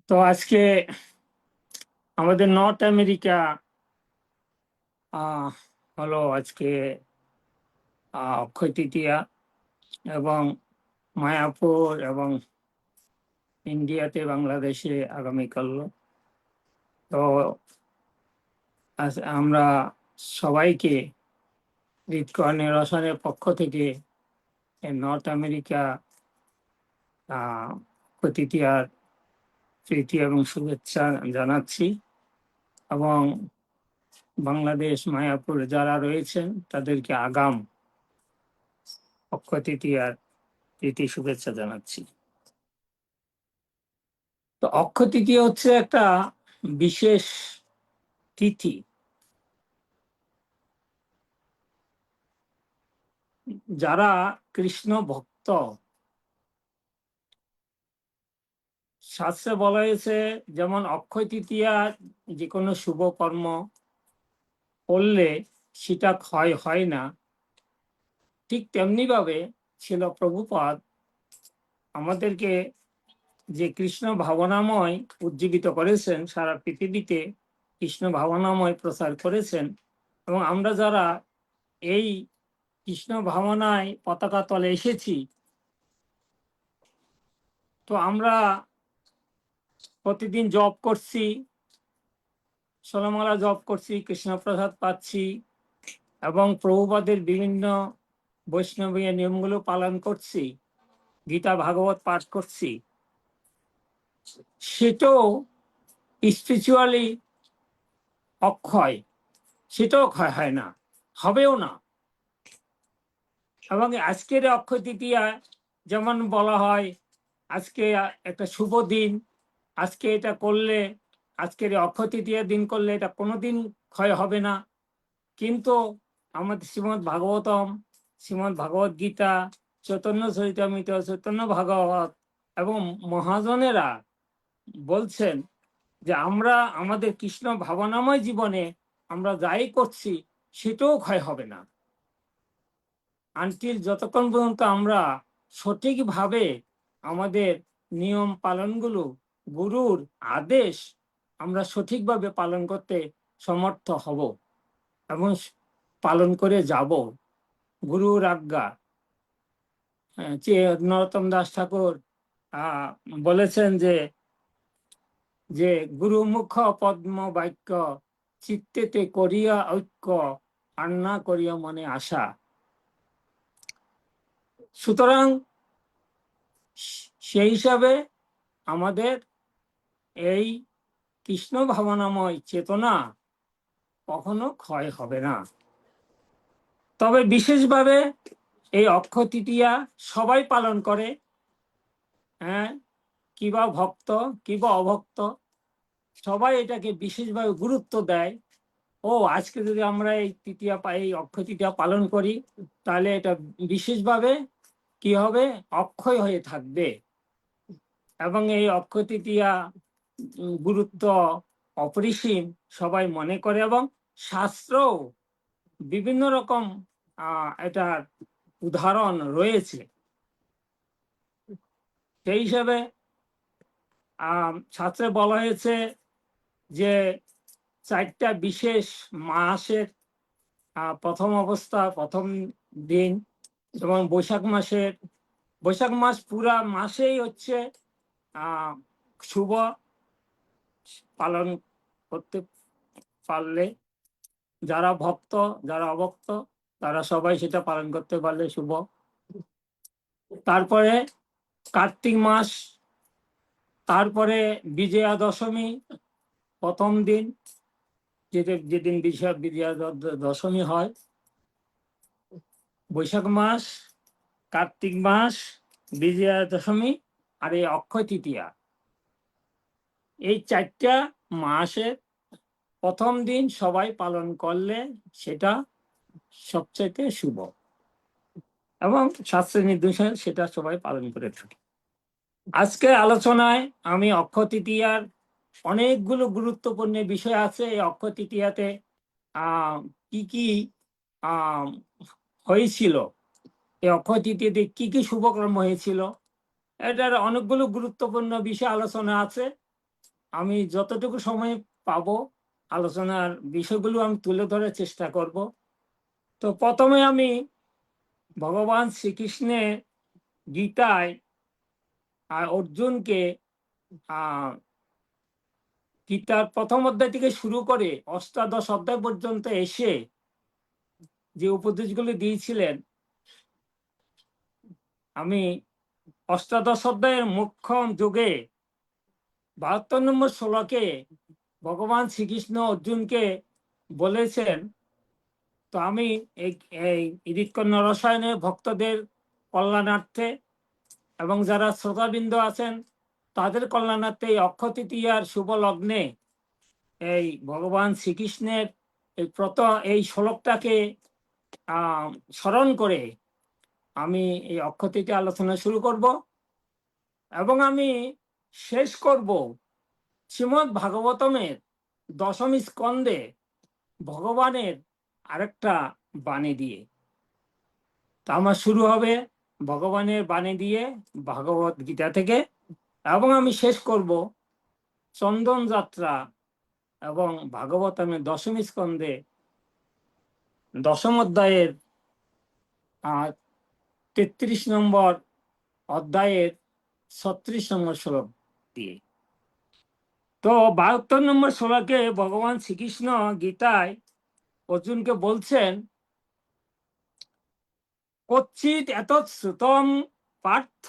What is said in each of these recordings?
তো আজকে আমাদের নর্থ আমেরিকা হলো আজকে অক্ষয় তৃতীয়া, এবং মায়াপুর এবং ইন্ডিয়াতে বাংলাদেশে আগামীকাল। তো আমরা সবাইকে হৃদকর্ণের রসায়নের পক্ষ থেকে নর্থ আমেরিকা অক্ষয় তৃতীয়ার প্রীতি এবং শুভেচ্ছা জানাচ্ছি, এবং বাংলাদেশ মায়াপুর যারা রয়েছেন তাদেরকে আগাম অক্ষয় তৃতীয়ার প্রীতি শুভেচ্ছা জানাচ্ছি। তো অক্ষয় তৃতীয়া হচ্ছে একটা বিশেষ তিথি। যারা কৃষ্ণ ভক্ত, শাস্ত্রে বলা হয়েছে যেমন অক্ষয় তৃতীয়া যে কোনো শুভ কর্ম করলে সেটা ক্ষয় হয় না, ঠিক তেমনি ভাবে ছিল প্রভুপাদ আমাদেরকে যে কৃষ্ণ ভাবনাময় উজ্জীবিত করেছেন, সারা পৃথিবীতে কৃষ্ণ ভাবনাময় প্রচার করেছেন, এবং আমরা যারা এই কৃষ্ণ ভাবনায় পতাকা তলে এসেছি, তো আমরা প্রতিদিন জপ করছি, ষোলমালা জপ করছি, কৃষ্ণপ্রসাদ পাচ্ছি, এবং প্রভুপাদের বিভিন্ন বৈষ্ণবীয় নিয়মগুলো পালন করছি, গীতা ভাগবত পাঠ করছি, সেটাও স্পিরিচুয়ালি অক্ষয়, সেটাও ক্ষয় হয় না, হবেও না। এবং আজকের অক্ষয় তৃতীয়া যেমন বলা হয় আজকে একটা শুভ দিন, আজকে এটা করলে, আজকের অক্ষয় তৃতীয়া দিন করলে এটা কোনোদিন ক্ষয় হবে না, কিন্তু আমাদের শ্রীমদ্ ভাগবতম, শ্রীমদ্ ভগবত গীতা, চৈতন্য চরিতামৃত, চৈতন্য ভাগবত এবং মহাজনেরা বলছেন যে আমরা আমাদের কৃষ্ণ ভাবনাময় জীবনে আমরা যাই করছি সেটাও ক্ষয় হবে না, আনটিল যতক্ষণ পর্যন্ত আমরা সঠিকভাবে আমাদের নিয়ম পালনগুলো, গুরুর আদেশ আমরা সঠিকভাবে পালন করতে সমর্থ হব এবং পালন করে যাব। গুরুর আজ্ঞা, নরোত্তম দাস ঠাকুর বলেছেন যে যে গুরুমুখ পদ্ম বাক্য চিত্তেতে করিয়া ঐক্য, আর না করিয়া মনে আশা। সুতরাং সেই হিসাবে আমাদের এই কৃষ্ণ ভাবনাময় চেতনা কখনো ক্ষয় হবে না। তবে বিশেষভাবে এই অক্ষয় তৃতীয়া সবাই পালন করে, হ্যাঁ, কিবা ভক্ত কিবা অভক্ত সবাই এটাকে বিশেষভাবে গুরুত্ব দেয়। ও আজকে যদি আমরা এই তৃতীয়া এই অক্ষয় তৃতীয়া পালন করি তাহলে এটা বিশেষভাবে কি হবে, অক্ষয় হয়ে থাকবে। এবং এই অক্ষয় তৃতীয়া গুরুত্ব অপরিসীম সবাই মনে করে, এবং শাস্ত্র বিভিন্ন রকম এটার উদাহরণ রয়েছে। সেই হিসাবে শাস্ত্রে বলা হয়েছে যে 4টা বিশেষ মাসের প্রথম অবস্থা, প্রথম দিন, যেমন বৈশাখ মাস পুরা মাসেই হচ্ছে শুভ, পালন করতে পারলে যারা ভক্ত যারা অভক্ত তারা সবাই সেটা পালন করতে পারলে শুভ। তারপরে কার্তিক মাস, তারপরে বিজয়া দশমী প্রথম দিন, যেদিন বিজয়া দশমী হয়, বৈশাখ মাস, কার্তিক মাস, বিজয়া দশমী আর এই অক্ষয় তৃতীয়া, এই 4টা মাসের প্রথম দিন সবাই পালন করলে সেটা সবচেয়ে শুভ, এবং শাস্ত্রের নির্দেশে সেটা সবাই পালন করে থাকে। আজকে আলোচনায় আমি অক্ষয় তৃতীয়ার অনেকগুলো গুরুত্বপূর্ণ বিষয় আছে। এই অক্ষয় তৃতীয়াতে কি কি হয়েছিল, এই অক্ষয় তৃতীয়াতে কি কি শুভকর্ম হয়েছিল, এটার অনেকগুলো গুরুত্বপূর্ণ বিষয় আলোচনা আছে। আমি যতটুকু সময় পাবো আলোচনার বিষয়গুলো আমি তুলে ধরার চেষ্টা করব। তো প্রথমে আমি ভগবান শ্রীকৃষ্ণের গীতায় অর্জুনকে গীতার প্রথম অধ্যায় থেকে শুরু করে অষ্টাদশ অধ্যায় পর্যন্ত এসে যে উপদেশগুলি দিয়েছিলেন, আমি অষ্টাদশ অধ্যায়ের মুখ্য যুগে 72 নম্বর শ্লোকে ভগবান শ্রীকৃষ্ণ অর্জুনকে বলেছেন। তো আমি এই হৃৎকর্ণ রসায়নের ভক্তদের কল্যাণার্থে এবং যারা শ্রোতাবৃন্দ আছেন তাদের কল্যাণার্থে এই অক্ষয় তৃতীয়ার শুভ লগ্নে এই ভগবান শ্রীকৃষ্ণের এই শ্লোকটাকে স্মরণ করে আমি এই অক্ষয় তৃতীয়া আলোচনা শুরু করব এবং আমি শেষ করব শ্রীমদ্ ভাগবতমের দশম স্কন্ধে ভগবানের আরেকটা বাণী দিয়ে। তা আমার শুরু হবে ভগবানের বাণী দিয়ে ভাগবত গীতা থেকে, এবং আমি শেষ করব চন্দন যাত্রা এবং ভাগবতমের দশম স্কন্ধে দশম অধ্যায়ের 33 নম্বর অধ্যায়ের 36 নম্বর শ্লোক দিয়ে। তো 72 নম্বর শ্লোকে ভগবান শ্রীকৃষ্ণ গীতায় অর্জুনকে বলছেন, কচ্চিৎ এতৎশ্রুতম পার্থ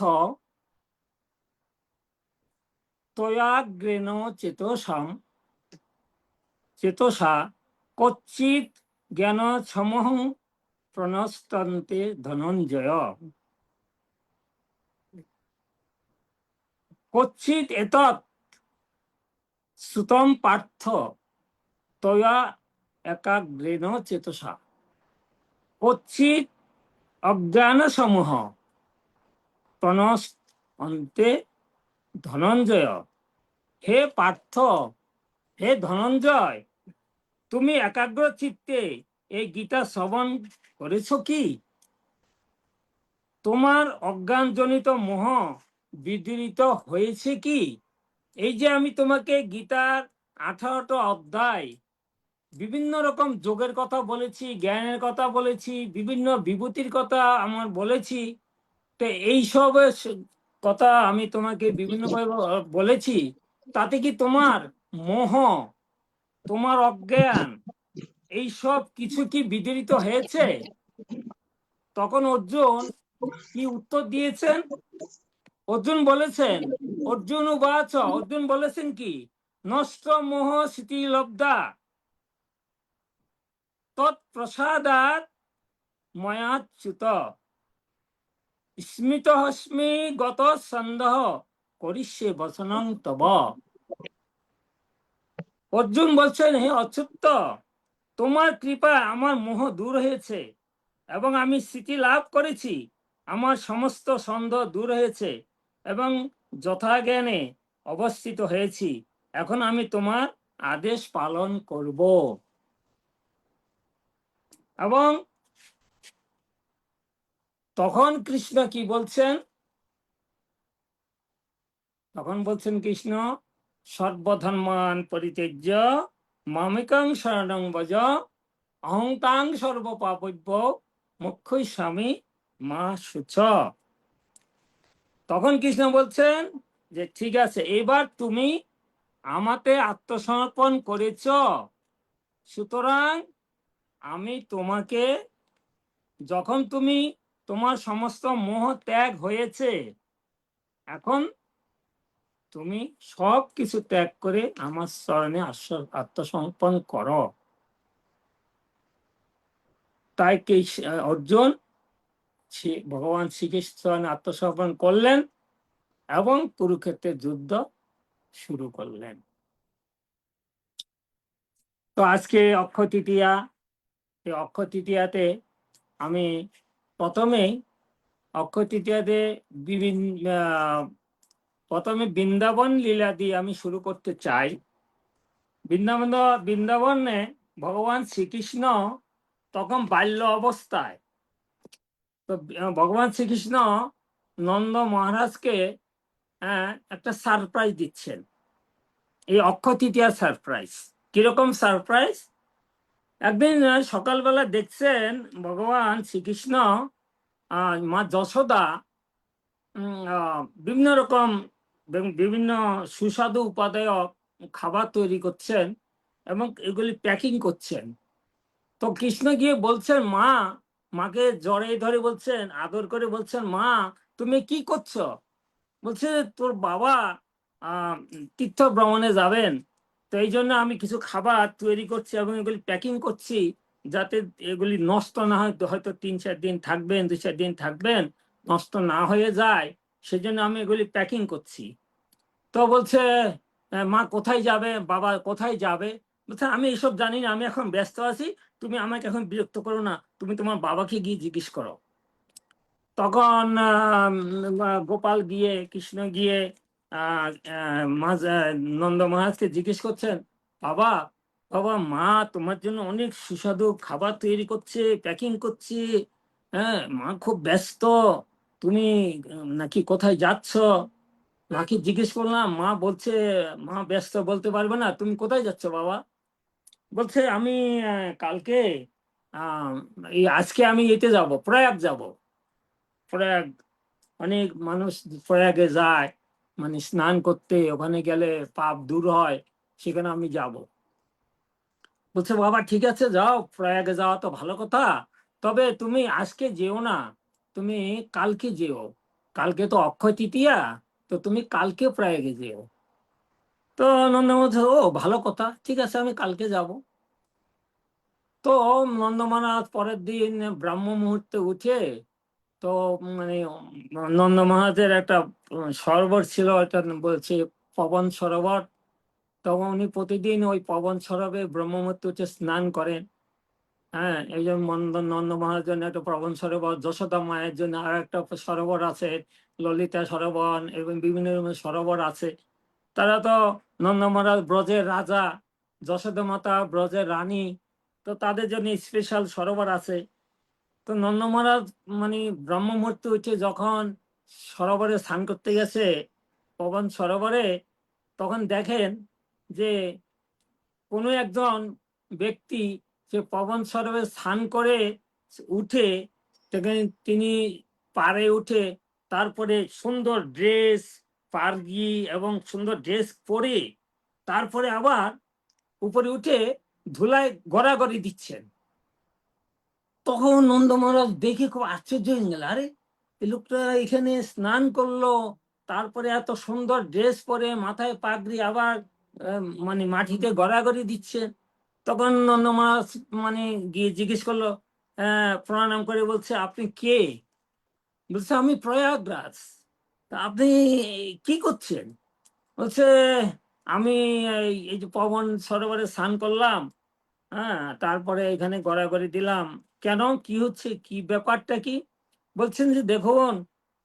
ত্বয়াগ্রেণ চেতসা কচ্চিৎ জ্ঞানসমহং প্রণস্তন্তে ধনঞ্জয়। কচ্চিৎ এতৎ শ্রুতম পার্থ ত্বয়া একাগ্রেণ চেতসা কচ্চিৎ অজ্ঞানসমূহ প্রণস্তন্তে ধনঞ্জয়। হে পার্থ, হে ধনঞ্জয়, তুমি একাগ্র চিত্তে এই গীতা শ্রবণ করেছ কি? তোমার অজ্ঞানজনিত মোহ বিদূরিত হয়েছে কি? এই যে আমি তোমাকে গীতার 18টা অধ্যায় বিভিন্ন রকম যোগের কথা বলেছি, জ্ঞানের কথা বলেছি, বিভিন্ন বিভূতির কথা আমার বলেছি। তো এই সব কথা আমি তোমাকে বিভিন্নভাবে বলেছি, তাতে কি তোমার মোহ, তোমার অজ্ঞান এইসব কিছু কি বিদূরিত হয়েছে? তখন অর্জুন কি উত্তর দিয়েছেন? অর্জুন বলেছেন, অর্জুন বলেছেন কি, নষ্ট মোহ স্মৃতি লব্ধা তৎপ্রসাদাৎ ময়াচ্যুত স্মিতহস্মি গত সন্দেহ করিষ্যে বচনং তব। অর্জুন বলছেন, হে অচ্যুত, তোমার কৃপায় আমার মোহ দূর হয়েছে এবং আমি স্মৃতি লাভ করেছি, আমার সমস্ত সন্দেহ দূর হয়েছে এবং যথাজ্ঞানে অবস্থিত হয়েছি। এখন আমি তোমার আদেশ পালন করব। এবং তখন কৃষ্ণ কি বলছেন? তখন বলছেন কৃষ্ণ, সর্বধর্মান পরিত্যজ্য মামেকং শরণং ব্রজ অহং তাং সর্বপাপভ্য মোক্ষয়িষ্যামি মা শুচ। তখন কৃষ্ণ বলছেন যে ঠিক আছে, এবার তুমি আমাতে আত্মসমর্পণ করেছ, সুতরাং আমি তোমাকে, যখন তুমি তোমার সমস্ত মোহ ত্যাগ হয়েছে, এখন তুমি সব কিছু ত্যাগ করে আমার চরণে আত্মসমর্পণ করো। তাই অর্জুন ভগবান শ্রীকৃষ্ণ আত্মসমর্পণ করলেন এবং কুরুক্ষেত্রের যুদ্ধ শুরু করলেন। তো আজকে অক্ষয় তৃতীয়া, এই অক্ষয় তৃতীয়াতে আমি প্রথমেই অক্ষয় তৃতীয়াতে প্রথমে বৃন্দাবন লীলা দিয়ে আমি শুরু করতে চাই। বৃন্দাবনে ভগবান শ্রীকৃষ্ণ তখন বাল্য অবস্থায়। তো ভগবান শ্রীকৃষ্ণ নন্দ মহারাজকে একটা সারপ্রাইজ দিচ্ছেন। এই অক্ষয় তৃতীয়া সারপ্রাইজ। কিরকম সারপ্রাইজ? একদিন সকালবেলা দেখছেন ভগবান শ্রীকৃষ্ণ মা যশোদা বিভিন্ন রকম বিভিন্ন সুস্বাদু উপাদেয় খাবার তৈরি করছেন এবং এগুলি প্যাকিং করছেন। তো কৃষ্ণ গিয়ে বলছেন মাকে জড়িয়ে ধরে বলছেন, আদর করে বলছেন, মা তুমি কি করছো? বলছে তোর বাবা তীর্থ ভ্রমণে যাবেন, তো এই জন্য আমি কিছু খাবার তৈরি করছি এবং এগুলি প্যাকিং করছি যাতে এগুলি নষ্ট না হয়। হয়তো 3-4 দিন থাকবেন, 2-4 দিন থাকবেন, নষ্ট না হয়ে যায়, সেজন্য আমি এগুলি প্যাকিং করছি। তো বলছে মা কোথায় যাবে, বাবা কোথায় যাবে? বলছে আমি এসব জানি না, আমি এখন ব্যস্ত আছি, তুমি আমাকে এখন বিরক্ত করো না, তুমি তোমার বাবাকে গিয়ে জিজ্ঞেস করো। তখন গোপাল গিয়ে, কৃষ্ণ গিয়ে নন্দ মহারাজকে জিজ্ঞেস করছেন, বাবা বাবা মা তোমার জন্য অনেক সুস্বাদু খাবার তৈরি করছে, প্যাকিং করছে, হ্যাঁ মা খুব ব্যস্ত, তুমি নাকি কোথায় যাচ্ছ? মাকে জিজ্ঞেস করলাম, মা বলছে মা ব্যস্ত, বলতে পারবে না। তুমি কোথায় যাচ্ছ বাবা? বলছে আমি কালকে আহ এই আজকে আমি এতে যাব, প্রয়াগ যাব। প্রয়াগ, অনেক মানুষ প্রয়াগে যায় মানে স্নান করতে, ওখানে গেলে পাপ দূর হয়, সেখানে আমি যাব। বলছে বাবা ঠিক আছে যাও, প্রয়াগে যাওয়া তো ভালো কথা, তবে তুমি আজকে যেও না, তুমি কালকে যেও, কালকে তো অক্ষয় তৃতীয়া, তো তুমি কালকে প্রয়াগে যেও। তো নন্দ বলছে ও ভালো কথা, ঠিক আছে আমি কালকে যাব। তো নন্দ মহারাজ পরের দিন ব্রাহ্ম মুহূর্তে উঠে, তো মানে নন্দ মহারাজের একটা সরোবর ছিল, এটা বলছে পবন সরোবর। তখন উনি প্রতিদিন ওই পবন সরোবরে ব্রহ্ম মুহূর্তে উঠে স্নান করেন। হ্যাঁ, এই যে নন্দ মহারাজের জন্য একটা পবন সরোবর, যশোদা মায়ের জন্য আর একটা সরোবর আছে, ললিতা সরোবর, এবং বিভিন্ন রকমের সরোবর আছে। তারা তো, নন্দ মহারাজ ব্রজের রাজা, যশোদা মাতা ব্রজের রানী, তো তাদের জন্য স্পেশাল সরোবর আছে। তো নন্দ মহারাজ মানে ব্রহ্ম মুহূর্তে উঠে যখন সরোবরে স্নান করতে গেছে, পবন সরোবরে, তখন দেখেন যে কোনো একজন ব্যক্তি সে পবন সরোবরে স্নান করে উঠে, তিনি পাড়ে উঠে তারপরে সুন্দর ড্রেস, পাগড়ি এবং সুন্দর ড্রেস পরে তারপরে আবার উপরে উঠে ধুলায় গড়াগড়ি দিচ্ছেন। তখন নন্দ মহারাজ দেখে খুব আশ্চর্য হয়ে গেল, আরে এই লোকটা এখানে স্নান করলো, তারপরে এত সুন্দর ড্রেস পরে মাথায় পাগড়ি, আবার মানে মাটিতে গড়াগড়ি দিচ্ছে। তখন নন্দ মহারাজ মানে গিয়ে জিজ্ঞেস করলো, প্রণাম করে বলছে আপনি কে? বলছে আমি প্রয়াগরাজ। তা আপনি কি করছেন? বলছে আমি এই যে পবন সরোবরে স্নান করলাম, হ্যাঁ তারপরে এখানে গড়াগড়ি দিলাম। কেন, কি হচ্ছে, কি ব্যাপারটা কি? বলছেন যে দেখুন,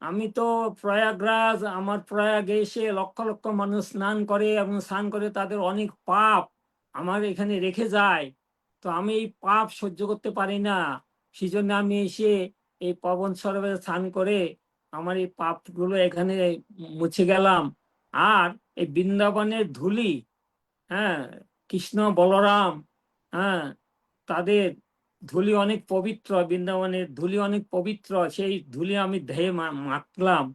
আমি তো প্রয়াগরাজ, আমার প্রয়াগে এসে লক্ষ লক্ষ মানুষ স্নান করে এবং স্নান করে তাদের অনেক পাপ আমার এখানে রেখে যায়, তো আমি এই পাপ সহ্য করতে পারি না, সেই জন্য আমি এসে এই পবন সরোবরে স্নান করে আমার এই পাপগুলো এখানে মুছে গেলাম। আর এই বৃন্দাবনের ধুলি, হ্যাঁ কৃষ্ণ বলরাম, হ্যাঁ তাদের ধুলি অনেক পবিত্র, বৃন্দাবনের ধুলি অনেক পবিত্র, সেই ধুলি আমি ধেয়ে মাখলাম,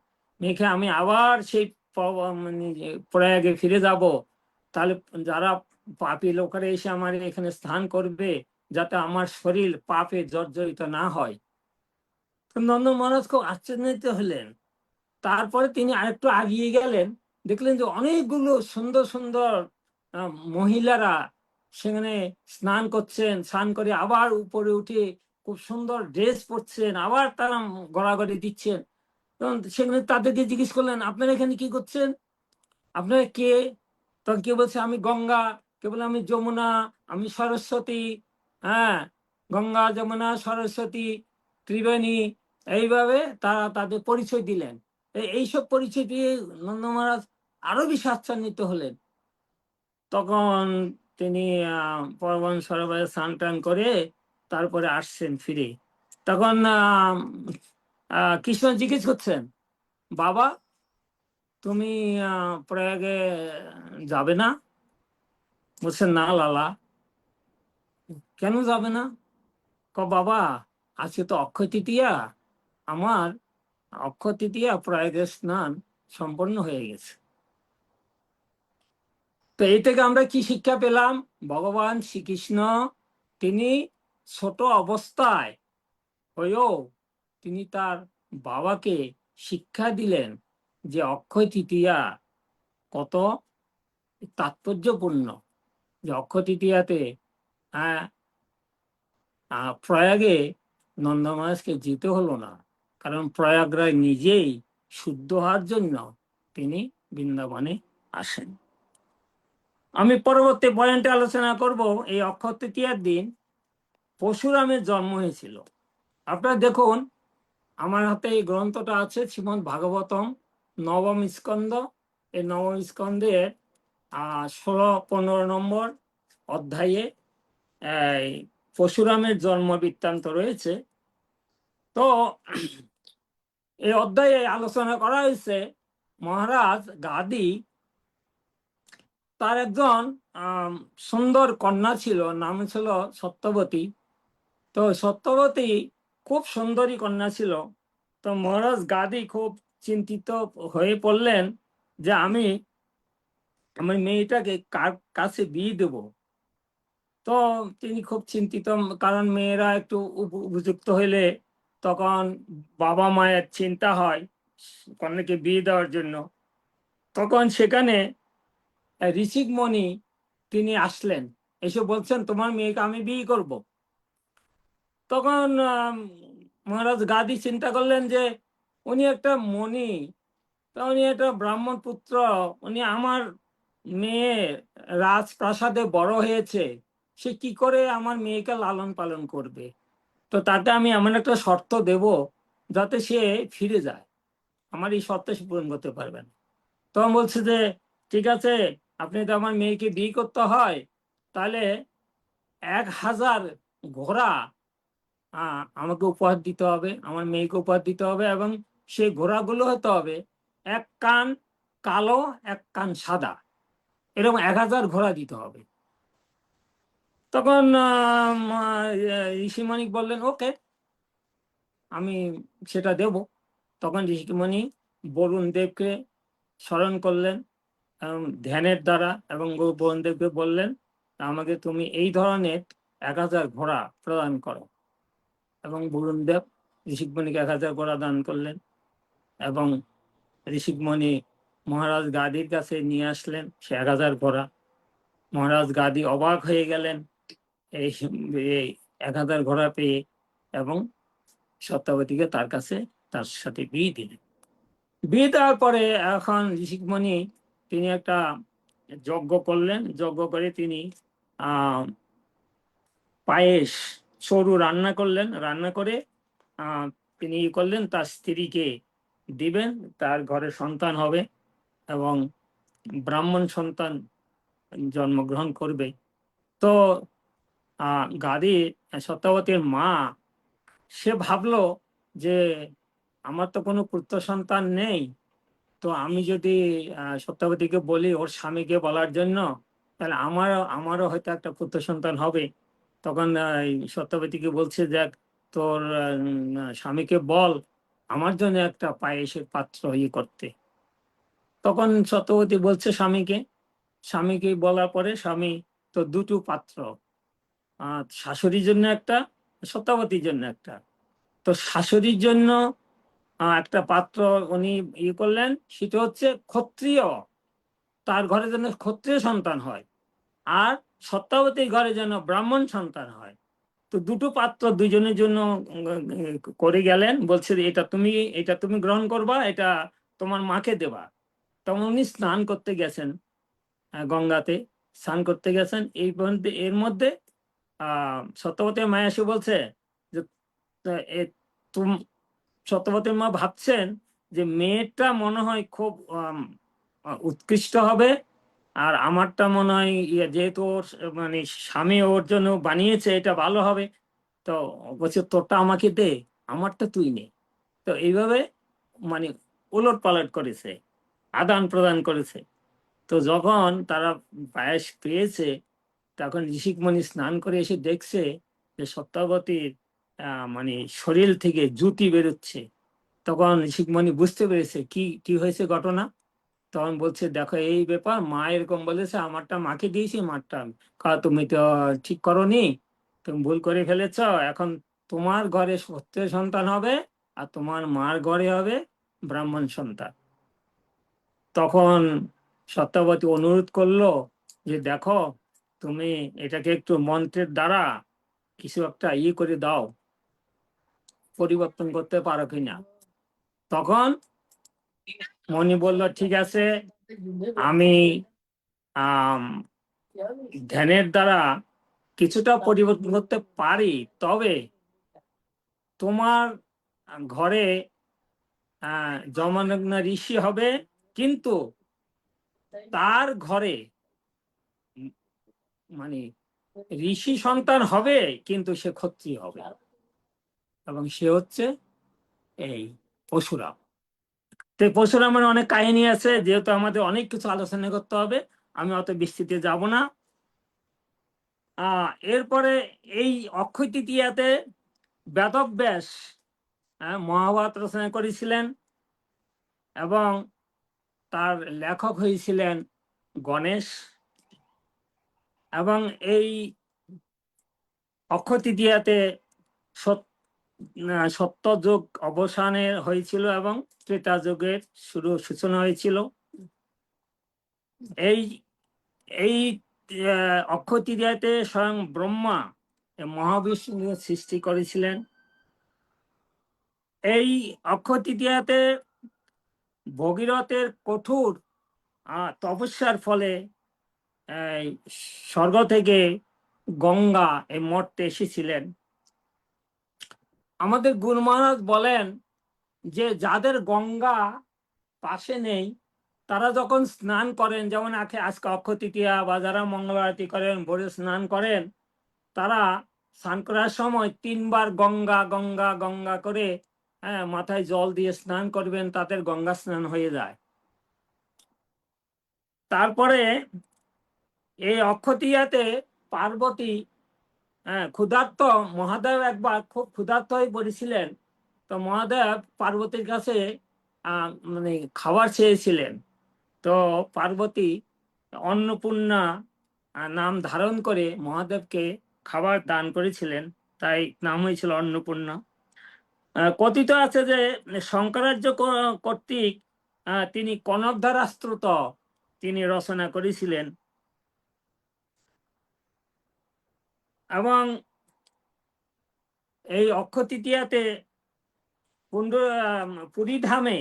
মেখে আমি আবার সেই মানে প্রয়াগে ফিরে যাব। তাহলে যারা পাপী লোকেরা এসে আমার এখানে স্নান করবে, যাতে আমার শরীর পাপে জর্জরিত না হয়। তো নন্দ মহারাজ খুব আশ্চর্যিত হলেন। তারপরে তিনি আরেকটু আগিয়ে গেলেন, দেখলেন যে অনেকগুলো সুন্দর সুন্দর মহিলারা সেখানে স্নান করছেন, স্নান করে আবার উপরে উঠে খুব সুন্দর ড্রেস পরছেন, আবার তারা গড়াগড়ি দিচ্ছেন। তখন সেখানে তাদেরকে জিজ্ঞেস করলেন, আপনারা এখানে কি করছেন, আপনারা কে? তখন কে বলছে আমি গঙ্গা, কে বলে আমি যমুনা, আমি সরস্বতী। হ্যাঁ, গঙ্গা যমুনা সরস্বতী ত্রিবেণী, এইভাবে তারা তাদের পরিচয় দিলেন। এইসব পরিচয় দিয়ে নন্দ মহারাজ আরো বেশি আচ্ছান্বিত হলেন। তখন তিনি পবন সরোবরে স্নান টান করে তারপরে আসছেন ফিরে। তখন কৃষ্ণ জিজ্ঞেস করছেন, বাবা তুমি প্রয়াগে যাবে না? বলছে না লালা, কেন যাবে না? বাবা, আজকে তো অক্ষয় তৃতীয়া, আমার অক্ষয় তৃতীয়া প্রয়াগের স্নান সম্পন্ন হয়ে গেছে। তো এই থেকে আমরা কি শিক্ষা পেলাম? ভগবান শ্রীকৃষ্ণ তিনি ছোট অবস্থায় হয়েও তিনি তার বাবাকে শিক্ষা দিলেন যে অক্ষয় তৃতীয়া কত তাৎপর্যপূর্ণ। যে অক্ষয় তৃতীয়াতে আহ প্রয়াগে নন্দ মহারাজকে যেতে হলো না, কারণ প্রয়াগরাজ নিজেই শুদ্ধ হওয়ার জন্য তিনি বৃন্দাবনে আসেন। আমি পরবর্তী পয়েন্টে আলোচনা করব এই অক্ষয় তৃতীয়ার দিন পরশুরামের জন্ম হয়েছিল। আপনারা দেখুন, আমার হাতে এই গ্রন্থটা আছে, শ্রীমদ্ ভাগবতম নবম স্কন্ধ। এই নবম স্কন্ধের 16-15 নম্বর অধ্যায়ে পরশুরামের জন্ম বৃত্তান্ত রয়েছে। তো এই অধ্যায়ে আলোচনা করা হয়েছে মহারাজ গাদি, তার একজন সুন্দর কন্যা ছিল, নাম ছিল সত্যবতী। তো সত্যবতী খুব সুন্দরী কন্যা ছিল। তো মহারাজ গাদি খুব চিন্তিত হয়ে পড়লেন যে আমি আমার মেয়েটাকে কার কাছে বিয়ে দেব। তো তিনি খুব চিন্তিত, কারণ মেয়েরা একটু উপযুক্ত হইলে তখন বাবা মায়ের চিন্তা হয় কন্যাকে বিয়ে দেওয়ার জন্য। তখন সেখানে ঋষিকমণি তিনি আসলেন, এসে বলছেন তোমার মেয়েকে আমি বিয়ে করব। তখন মহারাজ গাদি চিন্তা করলেন যে উনি একটা মণি, তা উনি একটা ব্রাহ্মণ পুত্র, উনি আমার মেয়ে রাজপ্রাসাদে বড় হয়েছে, সে কি করে আমার মেয়েকে লালন পালন করবে? তো তাকে আমি এমন একটা শর্ত দেব যাতে সে ফিরে যায়, আমার এই শর্ত সে পূরণ করতে পারবেন। তখন বলছে যে ঠিক আছে, আপনি তো আমার মেয়েকে বিয়ে করতে হয়, তাহলে 1000 ঘোড়া আমাকে উপহার দিতে হবে, আমার মেয়েকে উপহার দিতে হবে, এবং সেই ঘোড়াগুলো হতে হবে এক কান কালো এক কান সাদা, এরকম 1000 ঘোড়া দিতে হবে। তখন ঋষিমণি বললেন ওকে, আমি সেটা দেব। তখন ঋষিমণি বরুণ দেবকে স্মরণ করলেন ধ্যানের দ্বারা, এবং বরুণ দেবকে বললেন আমাকে তুমি এই ধরনের 1000 ঘোড়া প্রদান করো। এবং বরুণ দেব ঋষিকমণিকে 1000 ঘোড়া দান করলেন, এবং ঋষিকমণি মহারাজ গাদির কাছে নিয়ে আসলেন সে 1000 ঘোড়া। মহারাজ গাদি অবাক হয়ে গেলেন এই 1000 ঘোড়া পেয়ে, এবং সত্যবতীকে তার কাছে তার সাথে বিয়ে দিলেন। বিয়ে দেওয়ার পরে এখন ঋষিকমণি তিনি একটা যজ্ঞ করলেন, যজ্ঞ করে তিনি পায়েস সরু রান্না করলেন, রান্না করে তিনি করলেন তার স্ত্রীকে দিবেন, তার ঘরে সন্তান হবে এবং ব্রাহ্মণ সন্তান জন্মগ্রহণ করবে। তো গাদি সত্যবতীর মা সে ভাবলো যে আমার তো কোনো পুত্র সন্তান নেই, তো আমি যদি সত্যবতীকে বলি ওর স্বামীকে বলার জন্য, তাহলে আমারও হয়তো একটা পুত্র সন্তান হবে। তখন সত্যবতীকে বলছে দেখ তোর স্বামীকে বল আমার জন্য একটা পায়েসের পাত্র করতে। তখন সত্যবতী বলছে স্বামীকে বলার পরে স্বামী তো দুটো পাত্র, শাশুড়ির জন্য একটা, সত্যবতীর জন্য একটা। তো শাশুড়ির জন্য একটা পাত্র উনি করলেন, সেটা হচ্ছে ক্ষত্রিয়, তার ঘরে যেন ক্ষত্রিয় সন্তান হয়, আর সত্যবতীর ঘরে যেন ব্রাহ্মণ সন্তান হয়। তো দুটো পাত্র দুজনের জন্য করে গেলেন, বলছে এটা তুমি গ্রহণ করবা, এটা তোমার মাকে দেবা। তখন উনি স্নান করতে গেছেন, গঙ্গাতে স্নান করতে গেছেন। এর মধ্যে সত্যবতীর মা এসে বলছে যে সত্যবতীর মা ভাবছেন যে মেয়েটা মনে হয় খুব উৎকৃষ্ট হবে, আর আমারটা মনে হয় যেহেতু ওর মানে স্বামী ওর জন্য বানিয়েছে এটা ভালো হবে। তো বলছে তোরটা আমাকে দে, আমারটা তুই নে। তো এইভাবে মানে উলট পালট করেছে, আদান প্রদান করেছে। তো যখন তারা পায়েস পেয়েছে তখন ঋষিকমণি স্নান করে এসে দেখছে যে সত্যবতীর মানে শরীর থেকে জুতি বেরোচ্ছে। তখন ঋষিকমণি বুঝতে পেরেছে কি কি হয়েছে ঘটনা। তখন বলছে, দেখো এই ব্যাপার, মা এরকম বলেছে, আমারটা মাকে দিয়েছি, মারটা তুমি তো ঠিক করোনি, তুমি ভুল করে ফেলেছ। এখন তোমার ঘরে সত্যের সন্তান হবে আর তোমার মার ঘরে হবে ব্রাহ্মণ সন্তান। তখন সত্যবতী অনুরোধ করলো যে দেখো, তুমি এটাকে একটু মন্ত্রের দ্বারা কিছু একটা করে দাও, পরিবর্তন করতে পারো কিনা। তখন মণি বলল, ঠিক আছে, আমি আহ ধ্যানের দ্বারা কিছুটা পরিবর্তন করতে পারি, তবে তোমার ঘরে জমদগ্ন ঋষি হবে, কিন্তু তার ঘরে মানে ঋষি সন্তান হবে, কিন্তু সে ক্ষত্রিয় হবে, এবং সে হচ্ছে এই পরশুরাম। তো পরশুরামের অনেক কাহিনী আছে, যেহেতু আমাদের অনেক কিছু আলোচনা করতে হবে, আমি অত বিস্তৃতি যাব না। এরপরে এই অক্ষয় তৃতীয়াতে বেদব্যাস মহাভারত রচনা করেছিলেন, এবং তার লেখক হয়েছিলেন গণেশ। এবং এই অক্ষয় তৃতীয়াতে সত্যযুগ অবসানে হয়েছিল এবং ত্রেতা যুগের সূচনা হয়েছিল। এই এই অক্ষয় তৃতীয়াতে স্বয়ং ব্রহ্মা মহাবিষ্ণু সৃষ্টি করেছিলেন। এই অক্ষয় তৃতীয়াতে ভগীরথের কঠোর তপস্যার ফলে স্বর্গ থেকে গঙ্গা এই মর্তে এসেছিলেন। আমাদের গুরু মহারাজ বলেন যে যাদের গঙ্গা পাশে নেই, তারা যখন স্নান করেন, যেমন আজকে অক্ষয় তৃতীয়া বা যারা মঙ্গল আরতি করেন, ভোরে স্নান করেন, তারা স্নান করার সময় 3 বার গঙ্গা গঙ্গা গঙ্গা করে মাথায় জল দিয়ে স্নান করবেন, তাদের গঙ্গা স্নান হয়ে যায়। তারপরে এই অক্ষয় তৃতীয়াতে পার্বতী ক্ষুধার্ত, মহাদেব একবার খুব ক্ষুধার্ত হয়ে পড়েছিলেন। তো মহাদেব পার্বতীর কাছে মানে খাবার চেয়েছিলেন। তো পার্বতী অন্নপূর্ণা নাম ধারণ করে মহাদেবকে খাবার দান করেছিলেন, তাই নাম হয়েছিল অন্নপূর্ণা। কথিত আছে যে শঙ্করাচার্য কর্তৃক তিনি কনকধারা স্তোত্র তিনি রচনা করেছিলেন। এবং এই অক্ষয় তৃতীয়াতে পুরী ধামে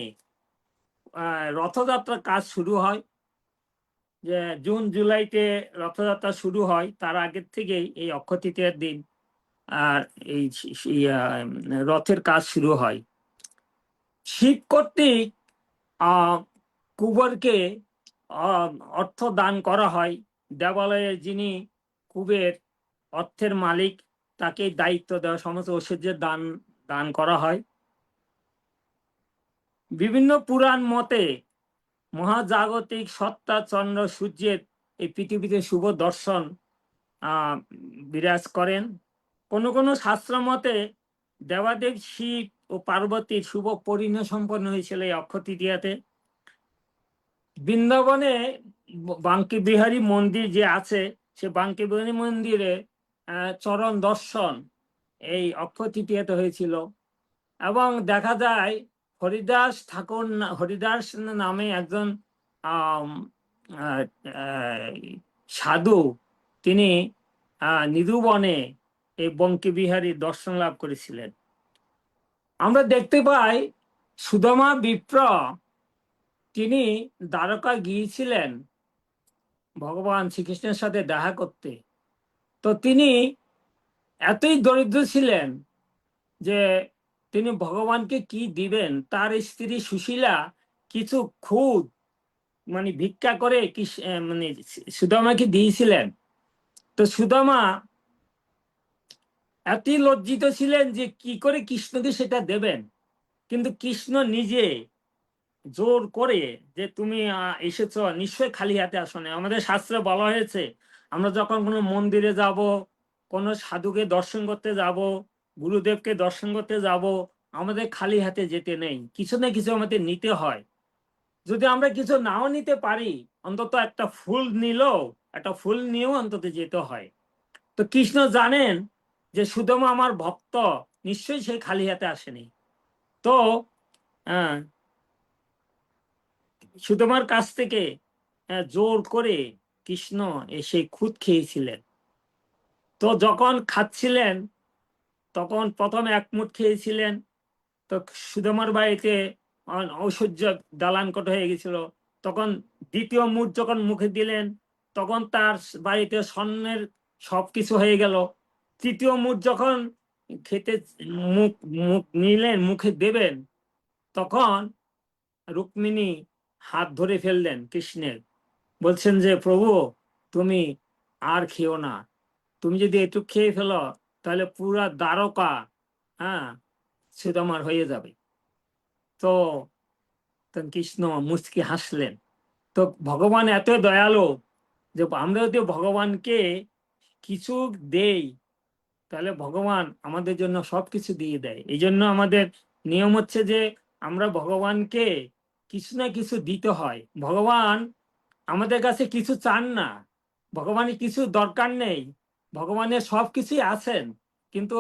রথযাত্রার কাজ শুরু হয়। যে জুন জুলাইতে রথযাত্রা শুরু হয়, তার আগের থেকেই এই অক্ষয় তৃতীয়ার দিন আর এই রথের কাজ শুরু হয়। শিব কর্তৃক কুবেরকে অর্থ দান করা হয়। দেবালয়ে যিনি কুবের অর্থের মালিক, তাকে দায়িত্ব দেওয়া, সমস্ত ঐশ্বর্যের দান দান করা হয়। বিভিন্ন পুরাণ মতে মহাজাগতিক সত্তা চন্দ্র সূর্যের এই পৃথিবীতে শুভ দর্শন বিরাজ করেন। কোনো কোনো শাস্ত্র মতে দেবাদেব শিব ও পার্বতীর শুভ পরিণয় সম্পন্ন হয়েছিল এই অক্ষয় তৃতীয়াতে। বৃন্দাবনে বাঙ্কি বিহারী মন্দির যে আছে, সে বাঙ্কি বিহারী মন্দিরে চরণ দর্শন এই অক্ষয় তৃতীয়াতে হয়েছিল। এবং দেখা যায় হরিদাস ঠাকুর, হরিদাস নামে একজন সাধু, তিনি নিধুবনে এই বঙ্কি বিহারীর দর্শন লাভ করেছিলেন। আমরা দেখতে পাই সুদামা বিপ্র তিনি দ্বারকা গিয়েছিলেন ভগবান শ্রীকৃষ্ণের সাথে দেখা করতে। তো তিনি এতই দরিদ্র ছিলেন যে তিনি ভগবানকে কি দিবেন, তার স্ত্রী সুশীলা কিছু খুদ মানে ভিক্ষা করে মানে সুদামাকে দিয়েছিলেন। তো সুদামা এতই লজ্জিত ছিলেন যে কি করে কৃষ্ণকে সেটা দেবেন, কিন্তু কৃষ্ণ নিজে জোর করে যে তুমি এসেছ, নিশ্চয় খালি হাতে আসো না। আমাদের শাস্ত্রে বলা হয়েছে আমরা যখন কোনো মন্দিরে যাব, কোনো সাধুকে দর্শন করতে যাব, গুরুদেবকে দর্শন করতে যাব, আমাদের খালি হাতে যেতে নেই, কিছু না কিছু আমাদের নিতে হয়। যদি আমরা কিছু নাও নিতে পারি, অন্তত একটা ফুল নিলেও, একটা ফুল নিয়েও অন্তত যেতে হয়। তো কৃষ্ণ জানেন যে সুদামা আমার ভক্ত, নিশ্চয়ই সে খালি হাতে আসেনি। তো সুদামার কাছ থেকে জোর করে কৃষ্ণ এসে খুদ খেয়েছিলেন। তো যখন খাচ্ছিলেন, তখন প্রথম এক মুঠ খেয়েছিলেন, তো সুদামার বাড়িতে ঐশ্বর্য দালান কোট হয়ে গেছিল। তখন দ্বিতীয় মুঠ যখন মুখে দিলেন, তখন তার বাড়িতে স্বর্ণের সবকিছু হয়ে গেল। তৃতীয় মুঠ যখন খেতে মুখ মুখ নিলেন, মুখে দেবেন, তখন রুক্মিণী হাত ধরে ফেললেন কৃষ্ণের, বলছেন যে প্রভু তুমি আর খেও না, তুমি যদি একটু খেয়ে ফেলো তাহলে পুরা দ্বারকা সুদামার হয়ে যাবে। তো কৃষ্ণ মুচকি হাসলেন। তো ভগবান এত দয়ালু যে আমরা যদি ভগবানকে কিছু দেই, তাহলে ভগবান আমাদের জন্য সবকিছু দিয়ে দেয়। এই জন্য আমাদের নিয়ম হচ্ছে যে আমরা ভগবানকে কিছু না কিছু দিতে হয়। ভগবান আমাদের কাছে কিছু চান না, ভগবানের কিছু দরকার নেই, ভগবানের সবকিছুই আছেন, কিন্তু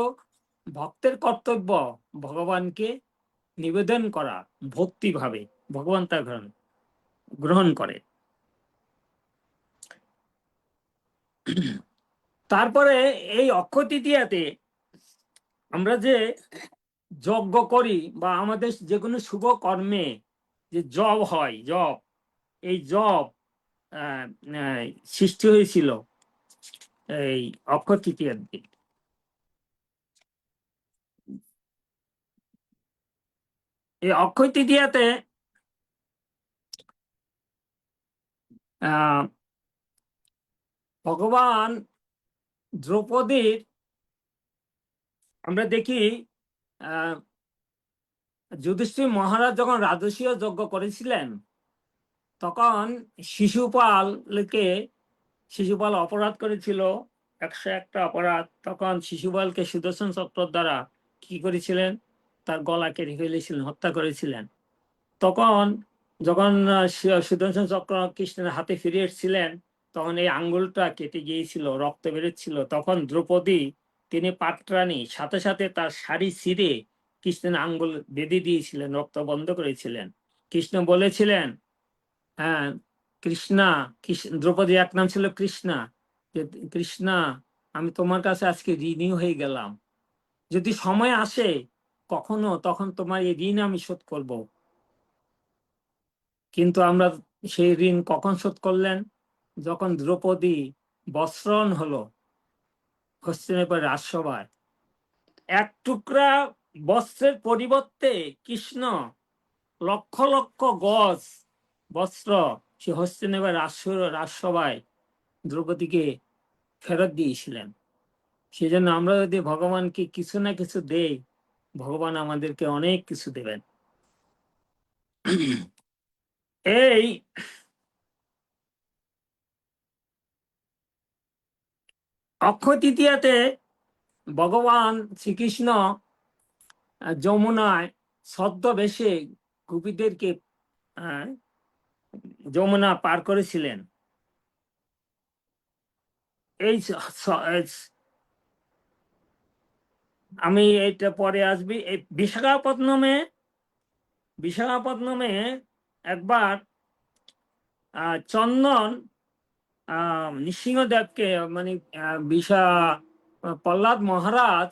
ভক্তের কর্তব্য ভগবানকে নিবেদন করা ভক্তিভাবে, ভগবান তা গ্রহণ করে। তারপরে এই অক্ষয় তৃতীয়াতে আমরা যে যজ্ঞ করি বা আমাদের যে কোনো শুভ কর্মে যে জপ হয়, জপ, এই জপ সৃষ্টি হয়েছিল এই অক্ষয় তৃতীয়ার দিন। এই অক্ষয় তৃতীয়াতে ভগবান দ্রৌপদীর, আমরা দেখি যুধিষ্ঠির মহারাজ যখন রাজসূয় যজ্ঞ করেছিলেন, তখন শিশুপাল অপরাধ করেছিল 101টা অপরাধ। তখন শিশুপালকে সুদর্শন চক্র দ্বারা কি করেছিলেন, তার গলা কেটে ফেলেছিলেন, হত্যা করেছিলেন। তখন যখন সুদর্শন চক্র কৃষ্ণের হাতে ফিরে এসেছিলেন, তখন এই আঙ্গুলটা কেটে গিয়েছিল, রক্ত বেরোচ্ছিল। তখন দ্রৌপদী, তিনি পাটরানী, সাথে সাথে তার শাড়ি ছিঁড়ে কৃষ্ণের আঙ্গুল বেঁধে দিয়েছিলেন, রক্ত বন্ধ করেছিলেন। কৃষ্ণ বলেছিলেন, হ্যাঁ কৃষ্ণা, দ্রৌপদী এক নাম ছিল কৃষ্ণা, যে কৃষ্ণা আমি তোমার কাছে আজকে ঋণী হয়ে গেলাম, যদি সময় আসে কখনো তখন তোমার এই ঋণ আমি শোধ করব। কিন্তু আমরা সেই ঋণ কখন শোধ করলেন, যখন দ্রৌপদী বস্ত্রহরণ হলো হস্তিনাপুর রাজসভায়। এক টুকরা বস্ত্রের পরিবর্তে কৃষ্ণ লক্ষ লক্ষ গজ বস্ত্র সে হস্তিনাপুর রাজসভায় দ্রৌপদীকে ফেরত দিয়েছিলেন। সেজন্য আমরা যদি ভগবানকে কিছু না কিছু দেই, ভগবান আমাদেরকে অনেক কিছু দেবেন। এই অক্ষয় তৃতীয়াতে ভগবান শ্রীকৃষ্ণ যমুনায় ছদ্মবেশে গোপীদেরকে যমুনা পার করেছিলেন। এই আমি এইটা পরে আসবি। এই বিশাখাপত্তনমে একবার চন্দন নৃসিংহদেবকে, মানে প্রহ্লাদ মহারাজ,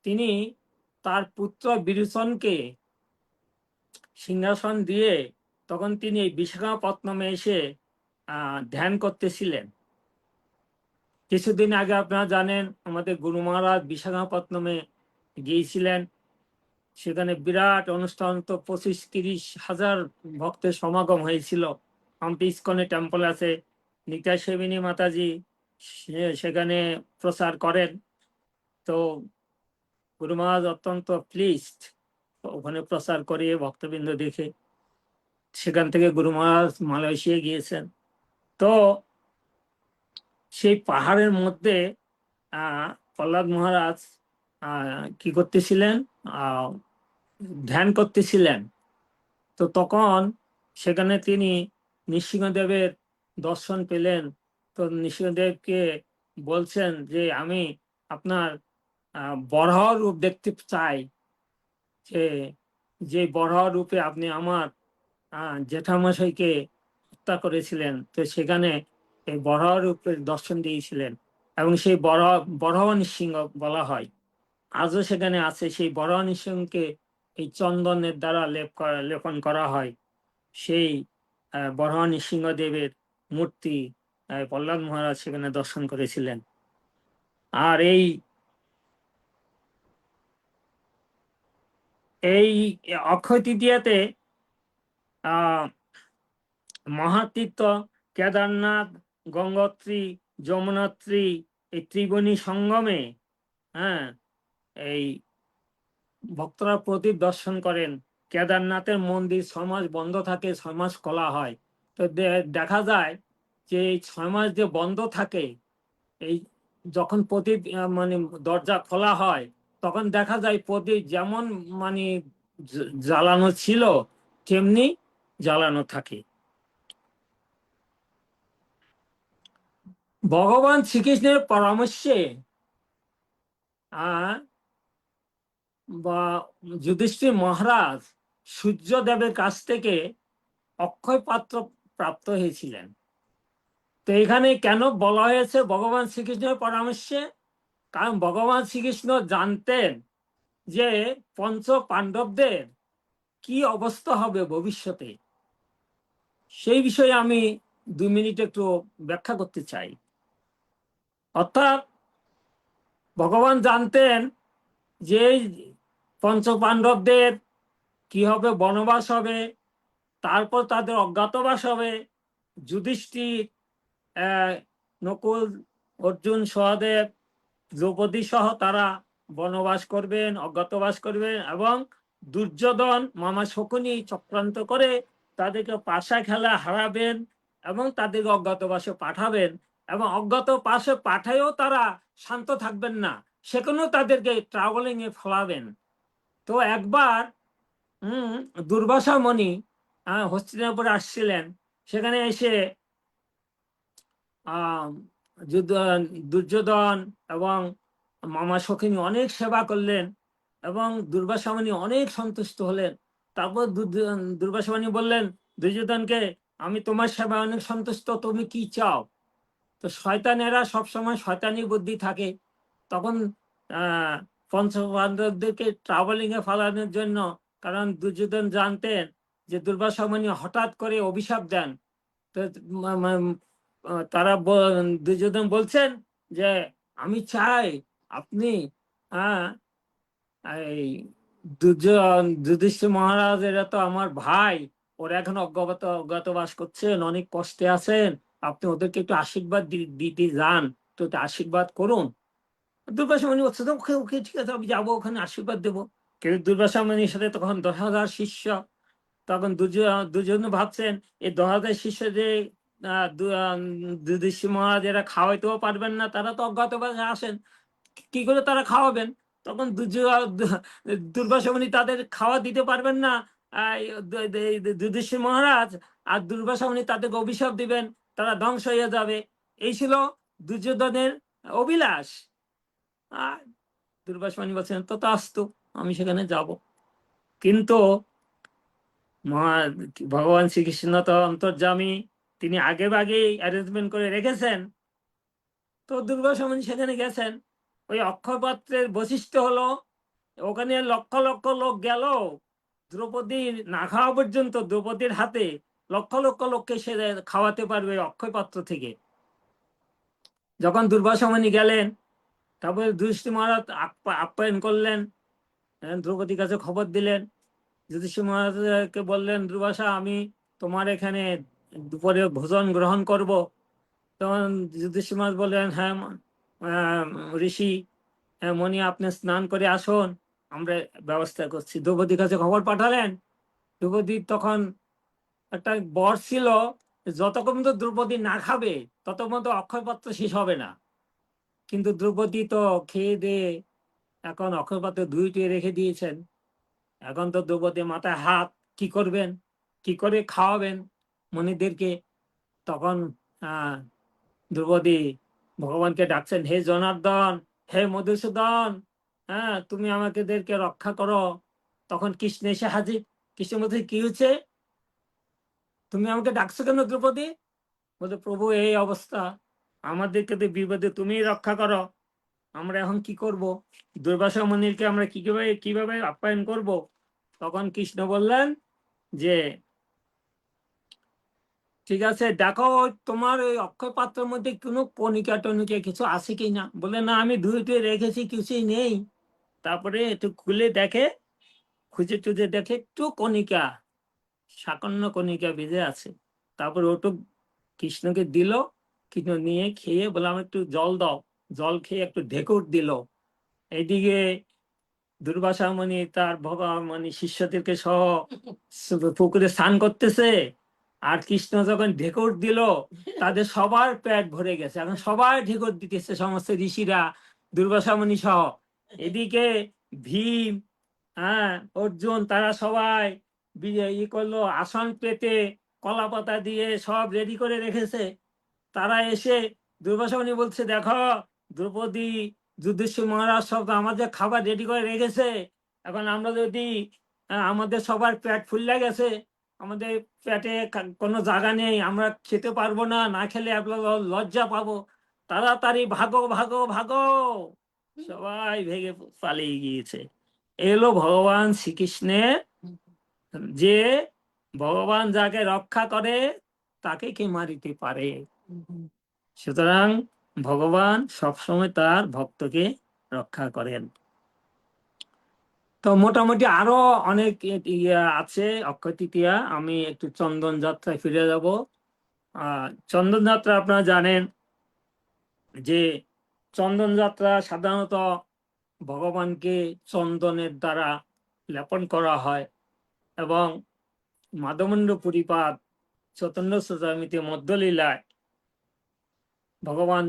তিনি তার পুত্র বিরূষণকে সিংহাসন দিয়ে তখন তিনি এই বিশাখাপত্তনমে এসে ধ্যান করতেছিলেন। কিছুদিন আগে আপনারা জানেন আমাদের গুরু মহারাজ বিশাখাপত্তনমে গিয়েছিলেন, সেখানে বিরাট অনুষ্ঠান, তো 25-30 হাজার ভক্তের সমাগম হয়েছিল। হাম্পি ইস্কনে টেম্পল আছে, নিতাই সেবিনী মাতাজি সেখানে প্রচার করেন। তো গুরু মহারাজ অত্যন্ত প্লিজড ওখানে প্রচার করিয়ে ভক্তবৃন্দ দেখে। সেখান থেকে গুরু মহারাজ মালয়েশিয়া গিয়েছেন। তো সেই পাহাড়ের মধ্যে প্রহ্লাদ মহারাজ কি করতেছিলেন, ধ্যান করতেছিলেন। তো তখন সেখানে তিনি নৃসিংহদেবের দর্শন পেলেন। তো নৃসিংহদেবকে বলছেন যে আমি আপনার বরাহ রূপ দেখতে চাই, যে যে বরাহ রূপে আপনি আমার জেঠামশাইকে হত্যা করেছিলেন, তো সেখানে এই বরাহ রূপের দর্শন দিয়েছিলেন এবং সেই বরাহ নৃসিংহ বলা হয়। আজও সেখানে আছে। সেই বরাহ নৃসিংহকে এই চন্দনের দ্বারা লেপন করা হয়। সেই বরাহ নৃসিংহদেবের মূর্তি প্রহ্লাদ মহারাজ সেখানে দর্শন করেছিলেন। আর এই এই অক্ষয় তৃতীয়াতে মহাতীর্থ, কেদারনাথ, গঙ্গোত্রী, যমুনোত্রী, এই ত্রিবেণী সঙ্গমে হ্যাঁ এই ভক্তরা প্রদীপ দর্শন করেন। কেদারনাথের মন্দির 6 মাস বন্ধ থাকে, 6 মাস খোলা হয়। তো দেখা যায় যে এই 6 মাস যে বন্ধ থাকে, এই যখন প্রদীপ মানে দরজা খোলা হয়, তখন দেখা যায় প্রদীপ যেমন মানে জ্বালানো ছিল তেমনি জ্বালানো থাকে। ভগবান শ্রীকৃষ্ণের পরামর্শে বা যুধিষ্ঠির মহারাজ সূর্যদেবের কাছ থেকে অক্ষয় পাত্র প্রাপ্ত হয়েছিলেন। তো এখানে কেন বলা হয়েছে ভগবান শ্রীকৃষ্ণের পরামর্শে? কারণ ভগবান শ্রীকৃষ্ণ জানতেন যে পঞ্চ পাণ্ডবদের কি অবস্থা হবে ভবিষ্যতে। সেই বিষয়ে আমি 2 মিনিট একটু ব্যাখ্যা করতে চাই। অর্থাৎ ভগবান জানতেন যে পঞ্চ পাণ্ডবদের কি হবে, বনবাস হবে, তারপর তাদের অজ্ঞাতবাস হবে। যুধিষ্ঠির, নকুল, অর্জুন, সহদেব, দ্রৌপদী সহ তারা বনবাস করবেন, অজ্ঞাতবাস করবেন, এবং দুর্যোধন মামা শকুনি চক্রান্ত করে তাদেরকে পাশা খেলা হারাবেন এবং তাদেরকে অজ্ঞাতবাসে পাঠাবেন। এবং অজ্ঞাতবাসে পাঠায়ও তারা শান্ত থাকবেন না, সেখানেও তাদেরকে ট্রাভেলিং এ ফলাবেন। তো একবার দুর্বাসা মুনি হস্তিনাপুরে আসছিলেন। সেখানে এসে দুর্যোধন এবং মামা সখিনী অনেক সেবা করলেন এবং দুর্বাসা মুনি অনেক সন্তুষ্ট হলেন। তারপর দুর্বাসা মুনি বললেন দুর্যোধনকে, আমি তোমার সেবায় অনেক সন্তুষ্ট, তুমি কি চাও? তো শয়তানেরা সবসময় শয়তানি বুদ্ধি থাকে। তখন পঞ্চপাণ্ডবদেরকে ট্রাভেলিং এ ফেলানোর জন্য, কারণ দুর্যোধন জানতেন যে দুর্বাসা মুনি হঠাৎ করে অভিশাপ দেন, তো তারা দুর্যোধন বলছেন যে আমি চাই আপনি এই যুধিষ্ঠির মহারাজ, এরা তো আমার ভাই, ওরা এখন অজ্ঞাতবাস করছেন, অনেক কষ্টে আছেন, আপনি ওদেরকে একটু আশীর্বাদ দিতে যান, তো আশীর্বাদ করুন। দুর্বাসা মুনি বলছে ওকে ওকে ঠিক আছে, আমি যাবো, ওখানে আশীর্বাদ দেবো। কিন্তু দুর্বাসা মুনির সাথে তখন 10,000 শিষ্য। তখন দুজন ভাবছেন এই 10,000 শিষ্য যে যুধিষ্ঠির মহারাজ এরা খাওয়াইতেও পারবেন না, তারা তো অজ্ঞাতবাসে আসেন, কি করে তারা খাওয়াবেন? তখন দুর্বাসা মুনি তাদের খাওয়া দিতে পারবেন না যুধিষ্ঠির মহারাজ, আর দুর্বাসা মুনি তাদেরকে অভিশাপ দিবেন, তারা ধ্বংস হয়ে যাবে। এই ছিল দুর্যোধনের অভিলাষ। আর দুর্বাসা মুনি বলছেন তো আসতো, আমি সেখানে যাব। কিন্তু ভগবান শ্রীকৃষ্ণ তো অন্তর্যামী, তিনি আগে ভাগেই অ্যারেঞ্জমেন্ট করে রেখেছেন। তো দুর্বাসা মুনি সেখানে গেছেন। ওই অক্ষয় পাত্রের বৈশিষ্ট্য হলো ওখানে লক্ষ লক্ষ লোক গেল, দ্রৌপদীর না খাওয়া পর্যন্ত দ্রৌপদীর হাতে লক্ষ লক্ষ লোককে সে খাওয়াতে পারবে অক্ষয় পাত্র থেকে। যখন দুর্বাসা মুনি গেলেন, তারপরে যুধিষ্ঠির মহারাজ আপ্যায়ন করলেন, দ্রৌপদীর কাছে খবর দিলেন। যুধিষ্ঠির মহারাজকে বললেন দুর্বাসা, আমি তোমার এখানে দুপুরে ভোজন গ্রহণ করব। তখন যুধিষ্ঠির মহারাজ বললেন, হ্যাঁ ঋষি মনি, আপনি স্নান করে আসুন, আমরা ব্যবস্থা করছি। দ্রৌপদীর কাছে খবর পাঠালেন। দ্রৌপদীর তখন একটা বর ছিল যতক্ষণ তো দ্রৌপদী না খাবে ততক্ষণ তো অক্ষয় পাত্র শেষ হবে না। কিন্তু দ্রৌপদী তো খেয়ে দিয়ে এখন অক্ষয় পাত্র ধুয়ে রেখে দিয়েছেন। এখন তো দ্রৌপদী মাথায় হাত, কি করবেন, কি করে খাওয়াবেন মণিদেরকে? তখন দ্রৌপদী ভগবানকে ডাকছেন, হে জনার্দন, হে মধুসূদন, হ্যাঁ তুমি আমাদেরকে রক্ষা করো। তখন কৃষ্ণ এসে হাজির। কৃষ্ণ বলছে, কি হয়েছে, তুমি আমাকে ডাকছো কেন দ্রৌপদী? বলছে, প্রভু এই অবস্থা, আমাদেরকে তো বিপদে তুমিই রক্ষা করো, আমরা এখন কি করব? দুর্বাসা মুনিরকে আমরা কিভাবে কিভাবে আপ্যায়ন করব? তখন কৃষ্ণ বললেন যে ঠিক আছে, দেখো তোমার ওই অক্ষয় পাত্রের মধ্যে কোনো কণিকা টনিকা কিছু আছে কিনা। বলে, না আমি ধুয়ে রেখেছি, কিছুই নেই। তারপরে একটু খুলে দেখে, খুঁজে টুজে দেখে একটু কণিকা, সামান্য কণিকা ভিজে আছে। তারপরে ওটু কৃষ্ণকে দিল। কৃষ্ণ নিয়ে খেয়ে বলে, আমার একটু জল দাও। জল খেয়ে একটু ঢেকুর দিল। এইদিকে দুর্বাসা মুনি তার ভগবান মানে শিষ্যদেরকে সহ পুকুরে স্নান করতেছে। আর কৃষ্ণ যখন ঢেকুর দিল, তাদের সবার পেট ভরে গেছে। এখন সবাই ঢেকুর দিতেছে, সমস্ত ঋষিরা, দুর্বাসা মুনি সহ। এদিকে ভীম, হ্যাঁ অর্জুন, তারা সবাই ই করলো, আসন পেতে কলা পাতা দিয়ে সব রেডি করে রেখেছে। তারা এসে দুর্বাসা মুনি বলছে, দেখো দ্রৌপদী, যুধিষ্ঠির মহারাজ সব আমাদের খাবার রেডি করে রেখেছে। এখন আমরা যদি আমাদের সবার পেট ফুলে গেছে, আমাদের পেটে কোনো জায়গা নেই, আমরা খেতে পারবো না, না খেলে লজ্জা পাবো, তাড়াতাড়ি ভাগো ভাগো ভাগো। সবাই ভেগে পালিয়ে গিয়েছে। এলো ভগবান শ্রীকৃষ্ণের, যে ভগবান যাকে রক্ষা করে তাকে কে মারিতে পারে। সুতরাং ভগবান সবসময় তার ভক্তকে রক্ষা করেন। তো মোটামুটি আরো অনেক আছে অক্ষয় তৃতীয়া। আমি একটু চন্দন যাত্রায় ফিরে যাব। চন্দন যাত্রা আপনারা জানেন যে চন্দন যাত্রা সাধারণত ভগবানকে চন্দনের দ্বারা লেপন করা হয়। এবং মাধবেন্দ্র পুরীপাদ চৈতন্য চরিতামৃতে মধ্যলীলায় ভগবান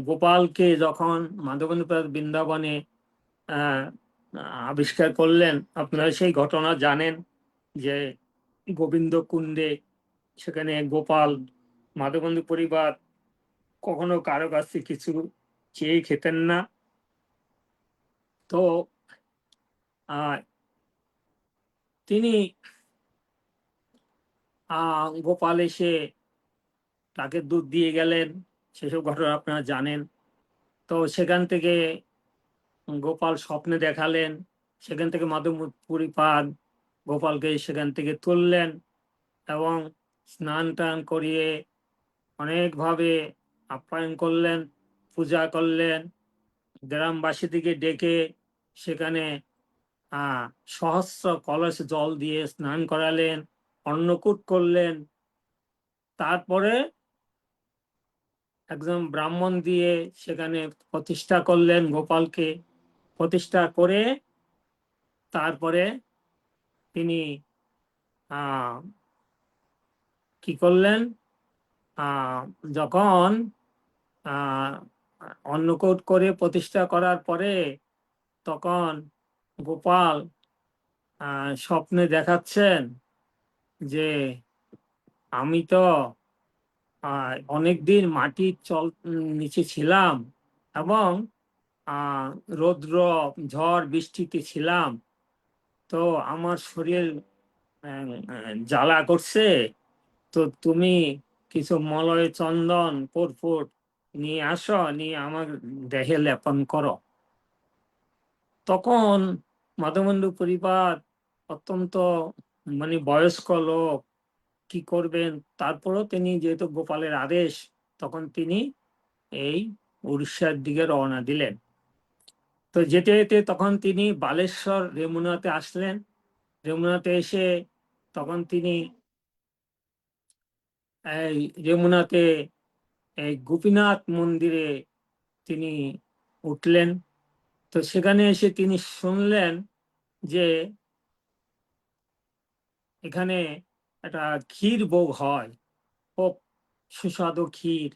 গোপালকে যখন মাধবেন্দ্র বৃন্দাবনে আবিষ্কার করলেন, আপনারা সেই ঘটনা জানেন যে গোবিন্দ কুণ্ডে সেখানে গোপাল, মাধবেন্দ্র পরিবার কখনো কারো কাছে কিছু চেয়ে খেতেন না। তো তিনি গোপাল এসে তাকে দুধ দিয়ে গেলেন, সেসব ঘটনা আপনারা জানেন। তো সেখান থেকে গোপাল স্বপ্নে দেখালেন, সেখান থেকে মাধবপুরী পাদ গোপালকে সেখান থেকে তুললেন এবং স্নান টান করিয়ে অনেকভাবে আপ্যায়ন করলেন, পূজা করলেন। গ্রামবাসীদিকে ডেকে সেখানে সহস্র কলস জল দিয়ে স্নান করালেন, অন্নকূট করলেন। তারপরে একজন ব্রাহ্মণ দিয়ে সেখানে প্রতিষ্ঠা করলেন, গোপালকে প্রতিষ্ঠা করে তারপরে তিনি কি করলেন, যখন অন্নকূট করে প্রতিষ্ঠা করার পরে তখন গোপাল স্বপ্নে দেখাচ্ছেন যে আমি তো অনেকদিন মাটির নিচে ছিলাম এবং রৌদ্র ঝড় বৃষ্টিতে ছিলাম, তো আমার শরীর জ্বালা করছে, তো তুমি কিছু মলয় চন্দন কর্পূর নিয়ে আসো, নিয়ে আমার দেহে লেপন করো। তখন মাধবেন্দ্র পরিবার অত্যন্ত মানে বয়স্ক লোক, কি করবেন? তারপরও তিনি যেহেতু গোপালের আদেশ, তখন তিনি এই উড়িষ্যার দিকে রওনা দিলেন। তো যেতে যেতে তখন তিনি বালেশ্বর রেমুনাতে আসলেন। রেমুনাতে এসে তখন তিনি এই রেমুনাতে এই গোপীনাথ মন্দিরে তিনি উঠলেন। তো সেখানে এসে তিনি শুনলেন যে এখানে একটা ক্ষীর ভোগ হয়। খুব সুস্বাদু ক্ষীর।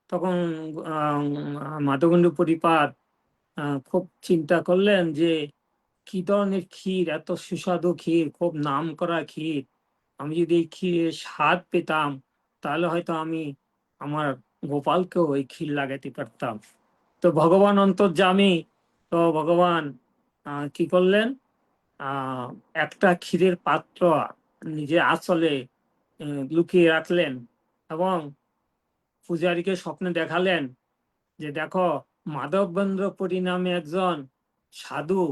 তখন মাধবেন্দ্র পরিপাত খুব চিন্তা করলেন যে কি ধরনের ক্ষীর, এত সুস্বাদু ক্ষীর, খুব নাম করা ক্ষীর, আমি যদি এই ক্ষীরের স্বাদ পেতাম তাহলে হয়তো আমি আমার গোপালকেও ওই ক্ষীর লাগাতে পারতাম। তো ভগবান অন্তর্যামী, তো ভগবান কি করলেন, একটা ক্ষীরের পাত্র নিজে আঁচলে লুকিয়ে রাখলেন এবং পূজারীকে স্বপ্নে দেখালেন যে দেখো, মাধবেন্দ্র পুরী নামে একজন সাধু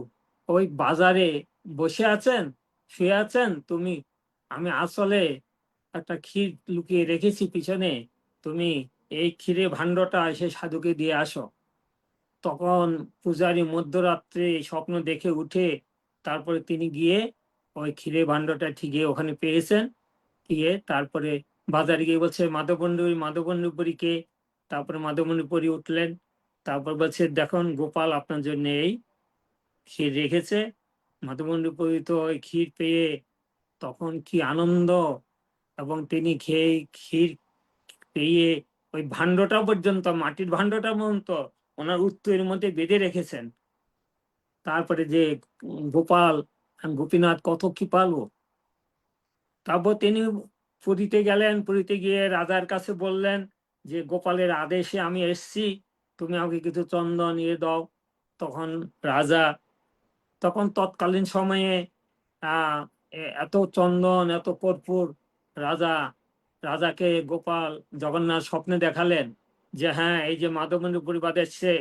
ওই বাজারে বসে আছেন, শুয়ে আছেন, তুমি, আমি আসলে একটা ক্ষীর লুকিয়ে রেখেছি পিছনে, তুমি এই ক্ষীরের ভাণ্ডটা এসে সাধুকে দিয়ে আসো। তখন পূজারী মধ্যরাত্রে স্বপ্ন দেখে উঠে তারপরে তিনি গিয়ে ওই ক্ষীরের ভাণ্ডটা ঠিকই ওখানে পেয়েছেন। গিয়ে তারপরে বাজারে গিয়ে বলছে মাধবন্ডুপুরীকে, তারপরে মাধবন্ডুপুরী উঠলেন, তারপর বলছে দেখুন গোপাল আপনার জন্য এই ক্ষীর রেখেছে। মাধবন্ডুপুরী তো ওই ক্ষীর পেয়ে তখন কি আনন্দ, এবং তিনি খেয়ে ক্ষীর পেয়ে ওই ভাণ্ডটা পর্যন্ত, মাটির ভাণ্ডটা পর্যন্ত ওনার উত্তরের মধ্যে বেঁধে রেখেছেন। তারপরে যে গোপাল গোপীনাথ কত কি পারবো। তারপর তিনি পুরীতে গেলেন, পুরীতে গিয়ে রাজার কাছে বললেন যে গোপালের আদেশে আমি এসছি, তুমি আমাকে কিছু চন্দন নিয়ে দাও। তখন রাজা, তখন তৎকালীন সময়ে এত চন্দন, এত কর্পূর, রাজা রাজাকে গোপাল জগন্নাথ স্বপ্নে দেখালেন যে হ্যাঁ, এই যে মাধবেন্দ্র পরিবার এসছে,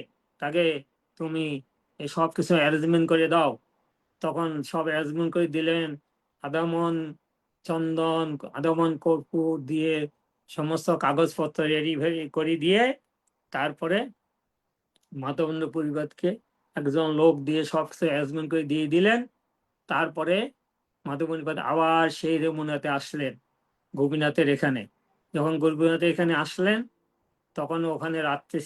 তাকে তুমি এই সব কিছু অ্যারেঞ্জমেন্ট করে দাও। তখন সব অ্যারেঞ্জমেন্ট করে দিলেন, আদামন চন্দন, আদামন কর্পূর দিয়ে সমস্ত কাগজপত্র রেডি করে দিয়ে তারপরে মাধবেন্দ্র পরিবারকে একজন লোক দিয়ে সব কিছু অ্যারেঞ্জমেন্ট করে দিয়ে দিলেন। তারপরে মাধবপরিপাত আবার সেই রেমুনাতে আসলেন, গোপীনাথের এখানে। যখন গোপীনাথের এখানে আসলেন তখন ওখানে রাত্রে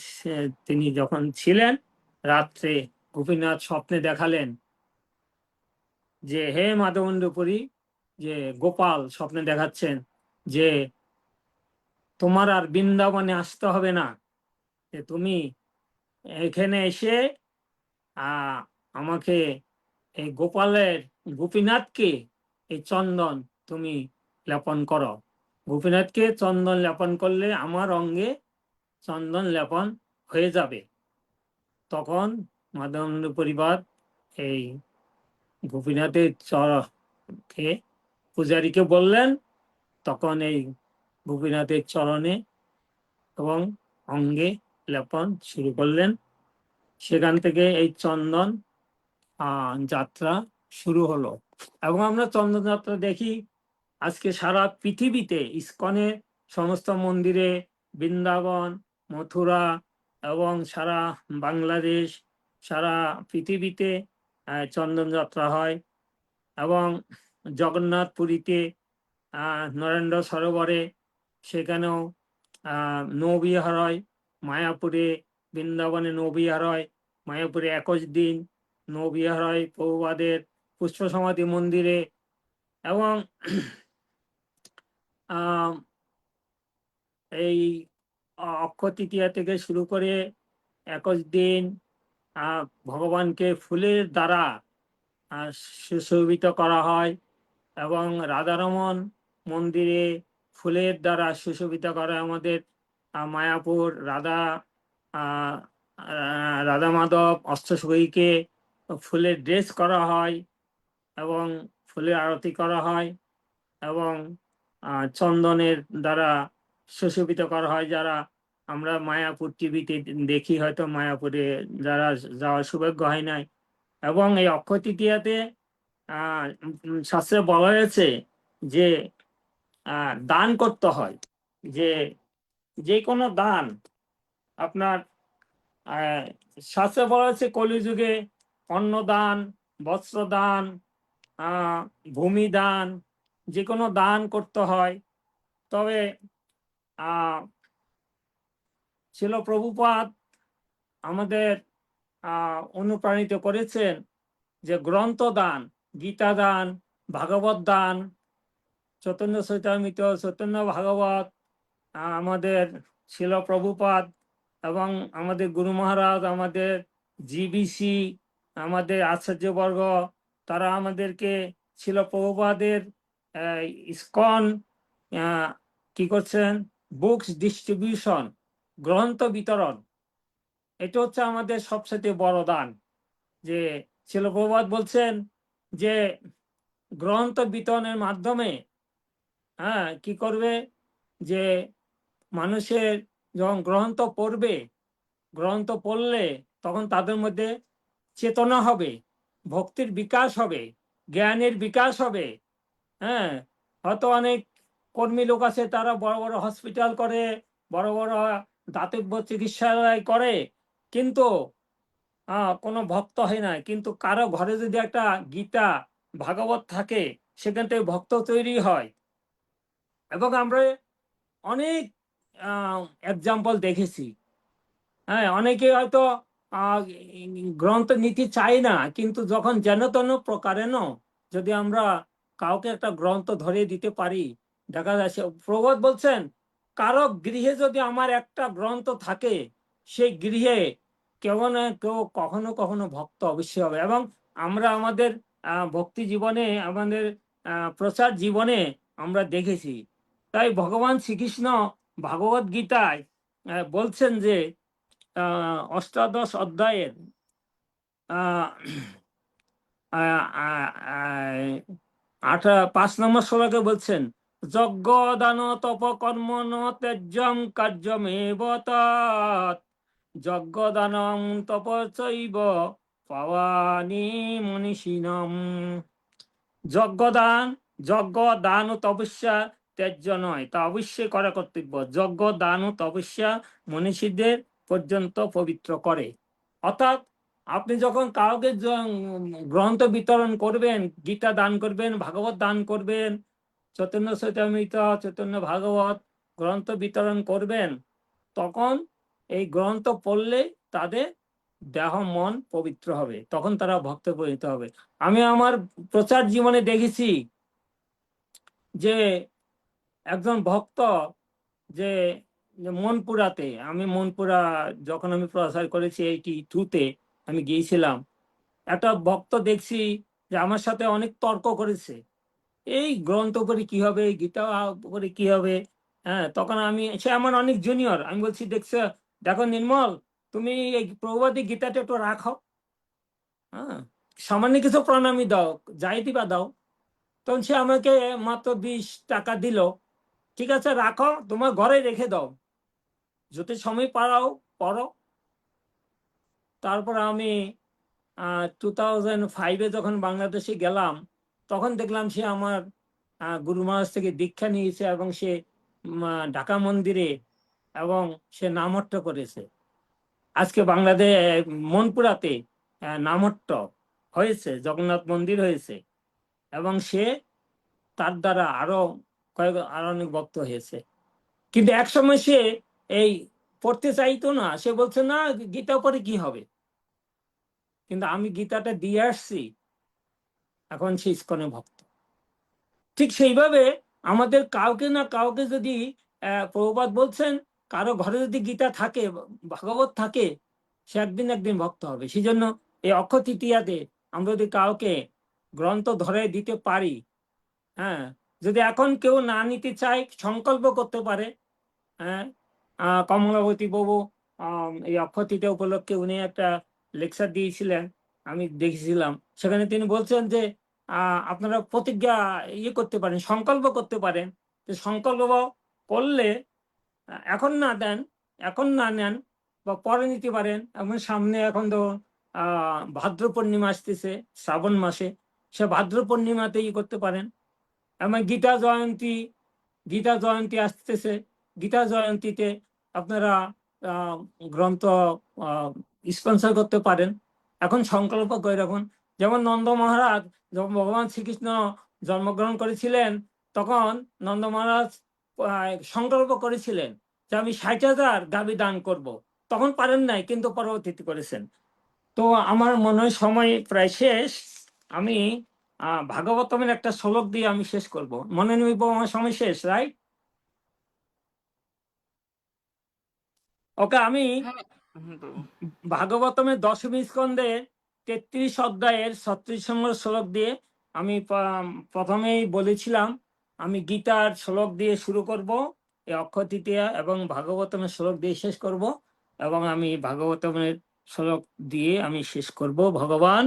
তিনি যখন ছিলেন, রাত্রে গোপীনাথ স্বপ্নে দেখালেন যে হে মাধবেন্দ্রপুরী, যে গোপাল স্বপ্নে দেখাচ্ছেন যে তোমার আর বৃন্দাবনে আসতে হবে না, যে তুমি এখানে এসে আমাকে এই গোপালের, গোপীনাথকে এই চন্দন তুমি লেপন করো। গোপীনাথকে চন্দন লেপন করলে আমার অঙ্গে চন্দন লেপন হয়ে যাবে। তখন মাধবেন্দ্র পরিবার এই গোপীনাথের চরণকে পূজারীকে বললেন, তখন এই গোপীনাথের চরণে এবং অঙ্গে লেপন শুরু করলেন। সেখান থেকে এই চন্দন যাত্রা শুরু হলো। এবং আমরা চন্দন যাত্রা দেখি আজকে সারা পৃথিবীতে, ইস্কনের সমস্ত মন্দিরে, বৃন্দাবন, মথুরা এবং সারা বাংলাদেশ, সারা পৃথিবীতে চন্দন যাত্রা হয়। এবং জগন্নাথ পুরীতে নরেন্দ্র সরোবরে সেখানেও নৌবিহার হয়, মায়াপুরে বৃন্দাবনে নৌবিহার হয়, মায়াপুরে 21 দিন নৌবিহার হয় প্রভুপাদের পুষ্প সমাধি মন্দিরে। এবং এই অক্ষয় তৃতীয়া থেকে শুরু করে 21 দিন ভগবানকে ফুলের দ্বারা সুশোভিত করা হয় এবং রাধারমন মন্দিরে ফুলের দ্বারা সুশোভিত করা আমাদের মায়াপুর রাধা মাধব অষ্টসখীকে ফুলের ড্রেস করা হয় এবং ফুলের আরতি করা হয় এবং চন্দনের দ্বারা সুশোভিত করা হয়। যারা আমরা মায়াপুর টিভিতে দেখি, হয়তো মায়াপুরে যারা যাওয়ার সৌভাগ্য হয় নাই। এবং এই অক্ষয় তৃতীয়াতে শাস্ত্রে বলা হয়েছে যে দান করতে হয়, যে যে কোনো দান আপনার শাস্ত্রে বলা হয়েছে কলিযুগে অন্নদান, বস্ত্রদান, ভূমি দান, যে কোনো দান করতে হয়। তবে ছিল প্রভুপাদ আমাদের অনুপ্রাণিত করেছেন যে গ্রন্থ দান, গীতা দান, ভাগবত দান, চৈতন্য চৈতামৃত, চৈতন্য ভাগবত, আমাদের ছিল প্রভুপাদ এবং আমাদের গুরু মহারাজ, আমাদের জিবিসি, আমাদের আচার্যবর্গ, তারা আমাদেরকে ছিল প্রভুপাদের ইসকন কি করছেন, বুকস ডিস্ট্রিবিউশন, গ্রন্থ বিতরণ। এটা হচ্ছে আমাদের সবচেয়ে বড় দান। যে ছিল প্রভুপাদ বলছেন যে গ্রন্থ বিতরণের মাধ্যমে কি করবে, যে মানুষের যখন গ্রন্থ পড়বে, গ্রন্থ পড়লে তখন তাদের মধ্যে চেতনা হবে, ভক্তির বিকাশ হবে, জ্ঞানের বিকাশ হবে। হয়তো অনেক কর্মী লোক আছে, তারা বড় বড় হসপিটাল করে, বড় বড় দাতব্য চিকিৎসালয় করে, কিন্তু কোনো ভক্ত হয় না। কিন্তু কারো ঘরে যদি একটা গীতা ভাগবত থাকে, সেখান থেকে ভক্ত তৈরি হয়। এবং আমরা অনেক এক্সাম্পল দেখেছি। অনেকে হয়তো গ্রন্থ নীতি চাই না, কিন্তু যখন যেন তেন প্রকারেণ যদি আমরা কাউকে একটা গ্রন্থ ধরিয়ে দিতে পারি, দেখা যাচ্ছে প্রবাদ বলছেন, কারো গৃহে যদি আমার একটা গ্রন্থ থাকে, সেই গৃহে কেউ না কেউ কখনো কখনো ভক্ত অবশ্যই হবে। এবং আমরা আমাদের ভক্তি জীবনে, আমাদের প্রচার জীবনে আমরা দেখেছি। তাই ভগবান শ্রীকৃষ্ণ ভাগবত গীতায় বলছেন যে অষ্টাদশ অধ্যায়ের 5 নম্বর শ্লোকে বলছেন, যজ্ঞ দান তপ কর্ম ন ত্যাজ্যম কার্যমেব তৎ, যজ্ঞ দানং তপ চৈব পাওয়ানি মনীষিণম। যজ্ঞদান, যজ্ঞ দান ও তপস্যা ত্যায্য নয়, তা অবশ্যই করা কর্তব্য। যজ্ঞ দান ও তপস্যা মনীষীদের পর্যন্ত পবিত্র করে। অর্থাৎ আপনি যখন কাউকে গ্রন্থ বিতরণ করবেন, গীতা দান করবেন, ভাগবত দান করবেন, চৈতন্য চৈতামৃত, চৈতন্য ভাগবত গ্রন্থ বিতরণ করবেন, তখন এই গ্রন্থ পড়লে তাদের দেহ মন পবিত্র হবে, তখন তারা ভক্ত পরিণত হবে। আমি আমার প্রচার জীবনে দেখেছি যে একজন ভক্ত, যে মনপুরাতে, আমি মনপুরা যখন আমি প্রচার করেছি 82-তে আমি গিয়েছিলাম, একটা ভক্ত দেখছি যে আমার সাথে অনেক তর্ক করেছে, এই গ্রন্থ পড়ে কি হবে, গীতা পড়ে কি হবে। তখন আমি, সে আমার অনেক জুনিয়র, আমি বলছি, দেখো নির্মল, তুমি এই প্রভুবাদী গীতাটা একটু রাখো, সামান্য কিছু প্রণামী দাও, যাই দিবা দাও। তখন সে আমাকে মাত্র 20 টাকা দিল, ঠিক আছে রাখো, তোমার ঘরে রেখে দাও, যদি সময় পারাও পড়ো। তারপর আমি 2005-এ যখন বাংলাদেশে গেলাম, তখন দেখলাম সে আমার গুরু মহারাজ থেকে দীক্ষা নিয়েছে, এবং সে ঢাকা মন্দিরে এবং সে নামহট্ট করেছে। আজকে বাংলাদেশ মনপুরাতে নামহট্ট হয়েছে, জগন্নাথ মন্দির হয়েছে, এবং সে তার দ্বারা আরো অনেক ভক্ত হয়েছে। কিন্তু একসময় সে এই পড়তে চাইতো না, সে বলছে না গীতা পড়ে কি হবে, কিন্তু আমি গীতাটা দিয়ে আসছি, এখন সে ইসকনে ভক্ত। ঠিক সেইভাবে আমাদের কাউকে না কাউকে যদি প্রভুপাদ বলছেন, কারো ঘরে যদি গীতা থাকে, ভাগবত থাকে, সে একদিন একদিন ভক্ত হবে। সেই জন্য এই অক্ষয় তৃতীয়াতে আমরা যদি কাউকে গ্রন্থ ধরে দিতে পারি, যদি এখন কেউ না নিতে চায়, সংকল্প করতে পারে। কমলাবতী বাবু এই অক্ষয় তৃতীয়া উপলক্ষে উনি একটা লেকচার দিয়েছিলেন, আমি দেখেছিলাম। সেখানে তিনি বলছেন যে আপনারা প্রতিজ্ঞা করতে পারেন, সংকল্প করতে পারেন, যে সংকল্প করলে এখন না দেন, এখন না নেন, বা পরে নিতে পারেন। এবং সামনে এখন তো ভাদ্র পূর্ণিমা আসতেছে, শ্রাবণ মাসে, সে ভাদ্র পূর্ণিমাতে করতে পারেন। এবং গীতা জয়ন্তী আসতেছে, গীতা জয়ন্তীতে আপনারা গ্রন্থ স্পন্সর করতে পারেন। এখন সংকল্প করে রাখুন। যেমন নন্দ মহারাজ যখন ভগবান শ্রীকৃষ্ণ জন্মগ্রহণ করেছিলেন, তখন নন্দ মহারাজ সংকল্প করেছিলেন যে আমি 60,000 গাভী দান করব। তখন পারেন নাই, কিন্তু পরবর্তীতে করেছেন। তো আমার মনে হয় সময় প্রায় শেষ। আমি ভাগবতমের একটা শ্লোক দিয়ে আমি শেষ করব, মনে নিব আমার সময় শেষ, রাইট? ওকে, আমি হ্যাঁ বলুন। ভাগবতমের দশমী স্কন্ধের 33 অধ্যায়ের 36 নম্বর শ্লোক দিয়ে আমি প্রথমেই বলেছিলাম আমি গীতার শ্লোক দিয়ে শুরু করব, এই অক্ষয় তৃতীয়া, এবং ভাগবতমের শ্লোক দিয়ে শেষ করব, এবং আমি ভাগবতমের শ্লোক দিয়ে আমি শেষ করব। ভগবান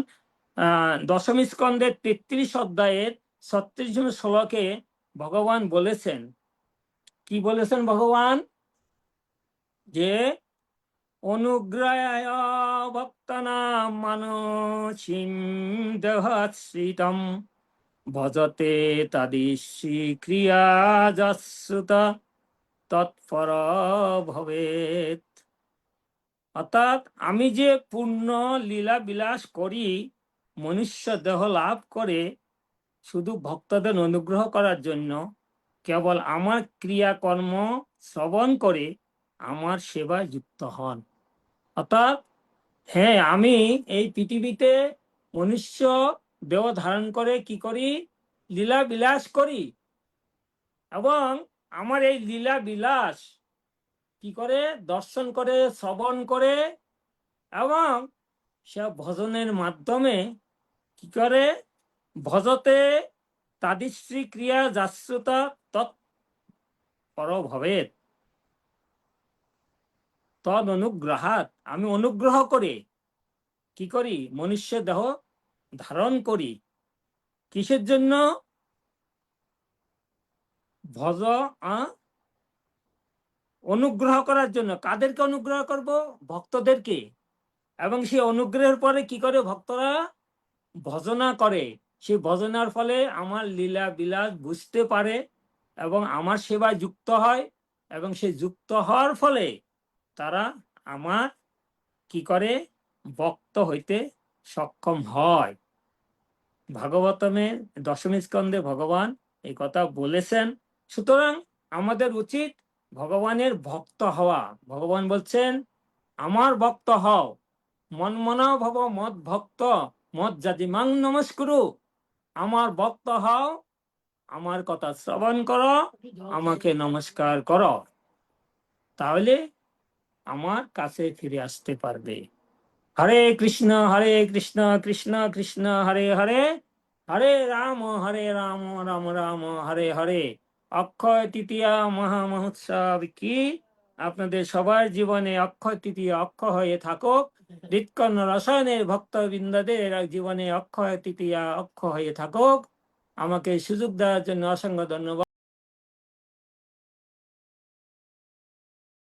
দশমী স্কন্ধের 33 অধ্যায়ের 36 নম্বর শ্লোকে ভগবান বলেছেন, কি বলেছেন ভগবান? যে অনুগ্রহায় ভক্তানাং মানসিং দেহাশ্রিতম ভজতে তদিশ্রী ক্রিয়া যস্যুত তৎপর ভবেত। অর্থাৎ আমি যে পূর্ণ লীলা বিলাস করি মনুষ্য দেহ লাভ করে শুধু ভক্তদের অনুগ্রহ করার জন্য, কেবল আমার ক্রিয়াকর্ম শ্রবণ করে আমার সেবায় যুক্ত হন। অর্থাৎ হ্যাঁ, আমি এই পৃথিবীতে মনুষ্য দেহ ধারণ করে কি করি? লীলা বিলাস করি, এবং আমার এই লীলা বিলাস কি করে? দর্শন করে, শ্রবণ করে, এবং সে ভজনের মাধ্যমে কি করে? ভজতে তাদিশ্রী ক্রিয়া যাশ্রুতা তৎপর ভবেত। তদ অনুগ্রহাৎ, আমি অনুগ্রহ করে কি করি? মনুষ্য দেহ ধারণ করি। কিসের জন্য? ভজ অনুগ্রহ করার জন্য। কাদেরকে অনুগ্রহ করব? ভক্তদেরকে। এবং সেই অনুগ্রহের পরে কি করে? ভক্তরা ভজনা করে, সেই ভজনার ফলে আমার লীলা বিলাস বুঝতে পারে এবং আমার সেবায় যুক্ত হয়, এবং সেই যুক্ত হওয়ার ফলে তারা আমার কি করে? ভক্ত হইতে সক্ষম হয়। ভাগবতমের দশমী স্কন্ধে ভগবান এই কথা বলেছেন। সুতরাং আমাদের উচিত ভগবানের ভক্ত হওয়া। ভগবান বলছেন, আমার ভক্ত হও, মন মনা ভব মদ ভক্ত মদ জাতি মাং নমস্কুরু। আমার ভক্ত হও, আমার কথা শ্রবণ করো, আমাকে নমস্কার করো, তাহলে আমার কাছে ফিরে আসতে পারবে। হরে কৃষ্ণ কৃষ্ণ কৃষ্ণ হরে হরে, হরে রাম রাম রাম হরে হরে। অক্ষয় তৃতীয়া মহামহোৎসব কি আপনাদের সবার জীবনে অক্ষয় তৃতীয়া অক্ষয় হয়ে থাকুক। হৃৎকর্ণ রসায়নের ভক্তবৃন্দদের জীবনে অক্ষয় তৃতীয়া অক্ষয় হয়ে থাকুক। আমাকে সুযোগ দেওয়ার জন্য অসংখ্য ধন্যবাদ।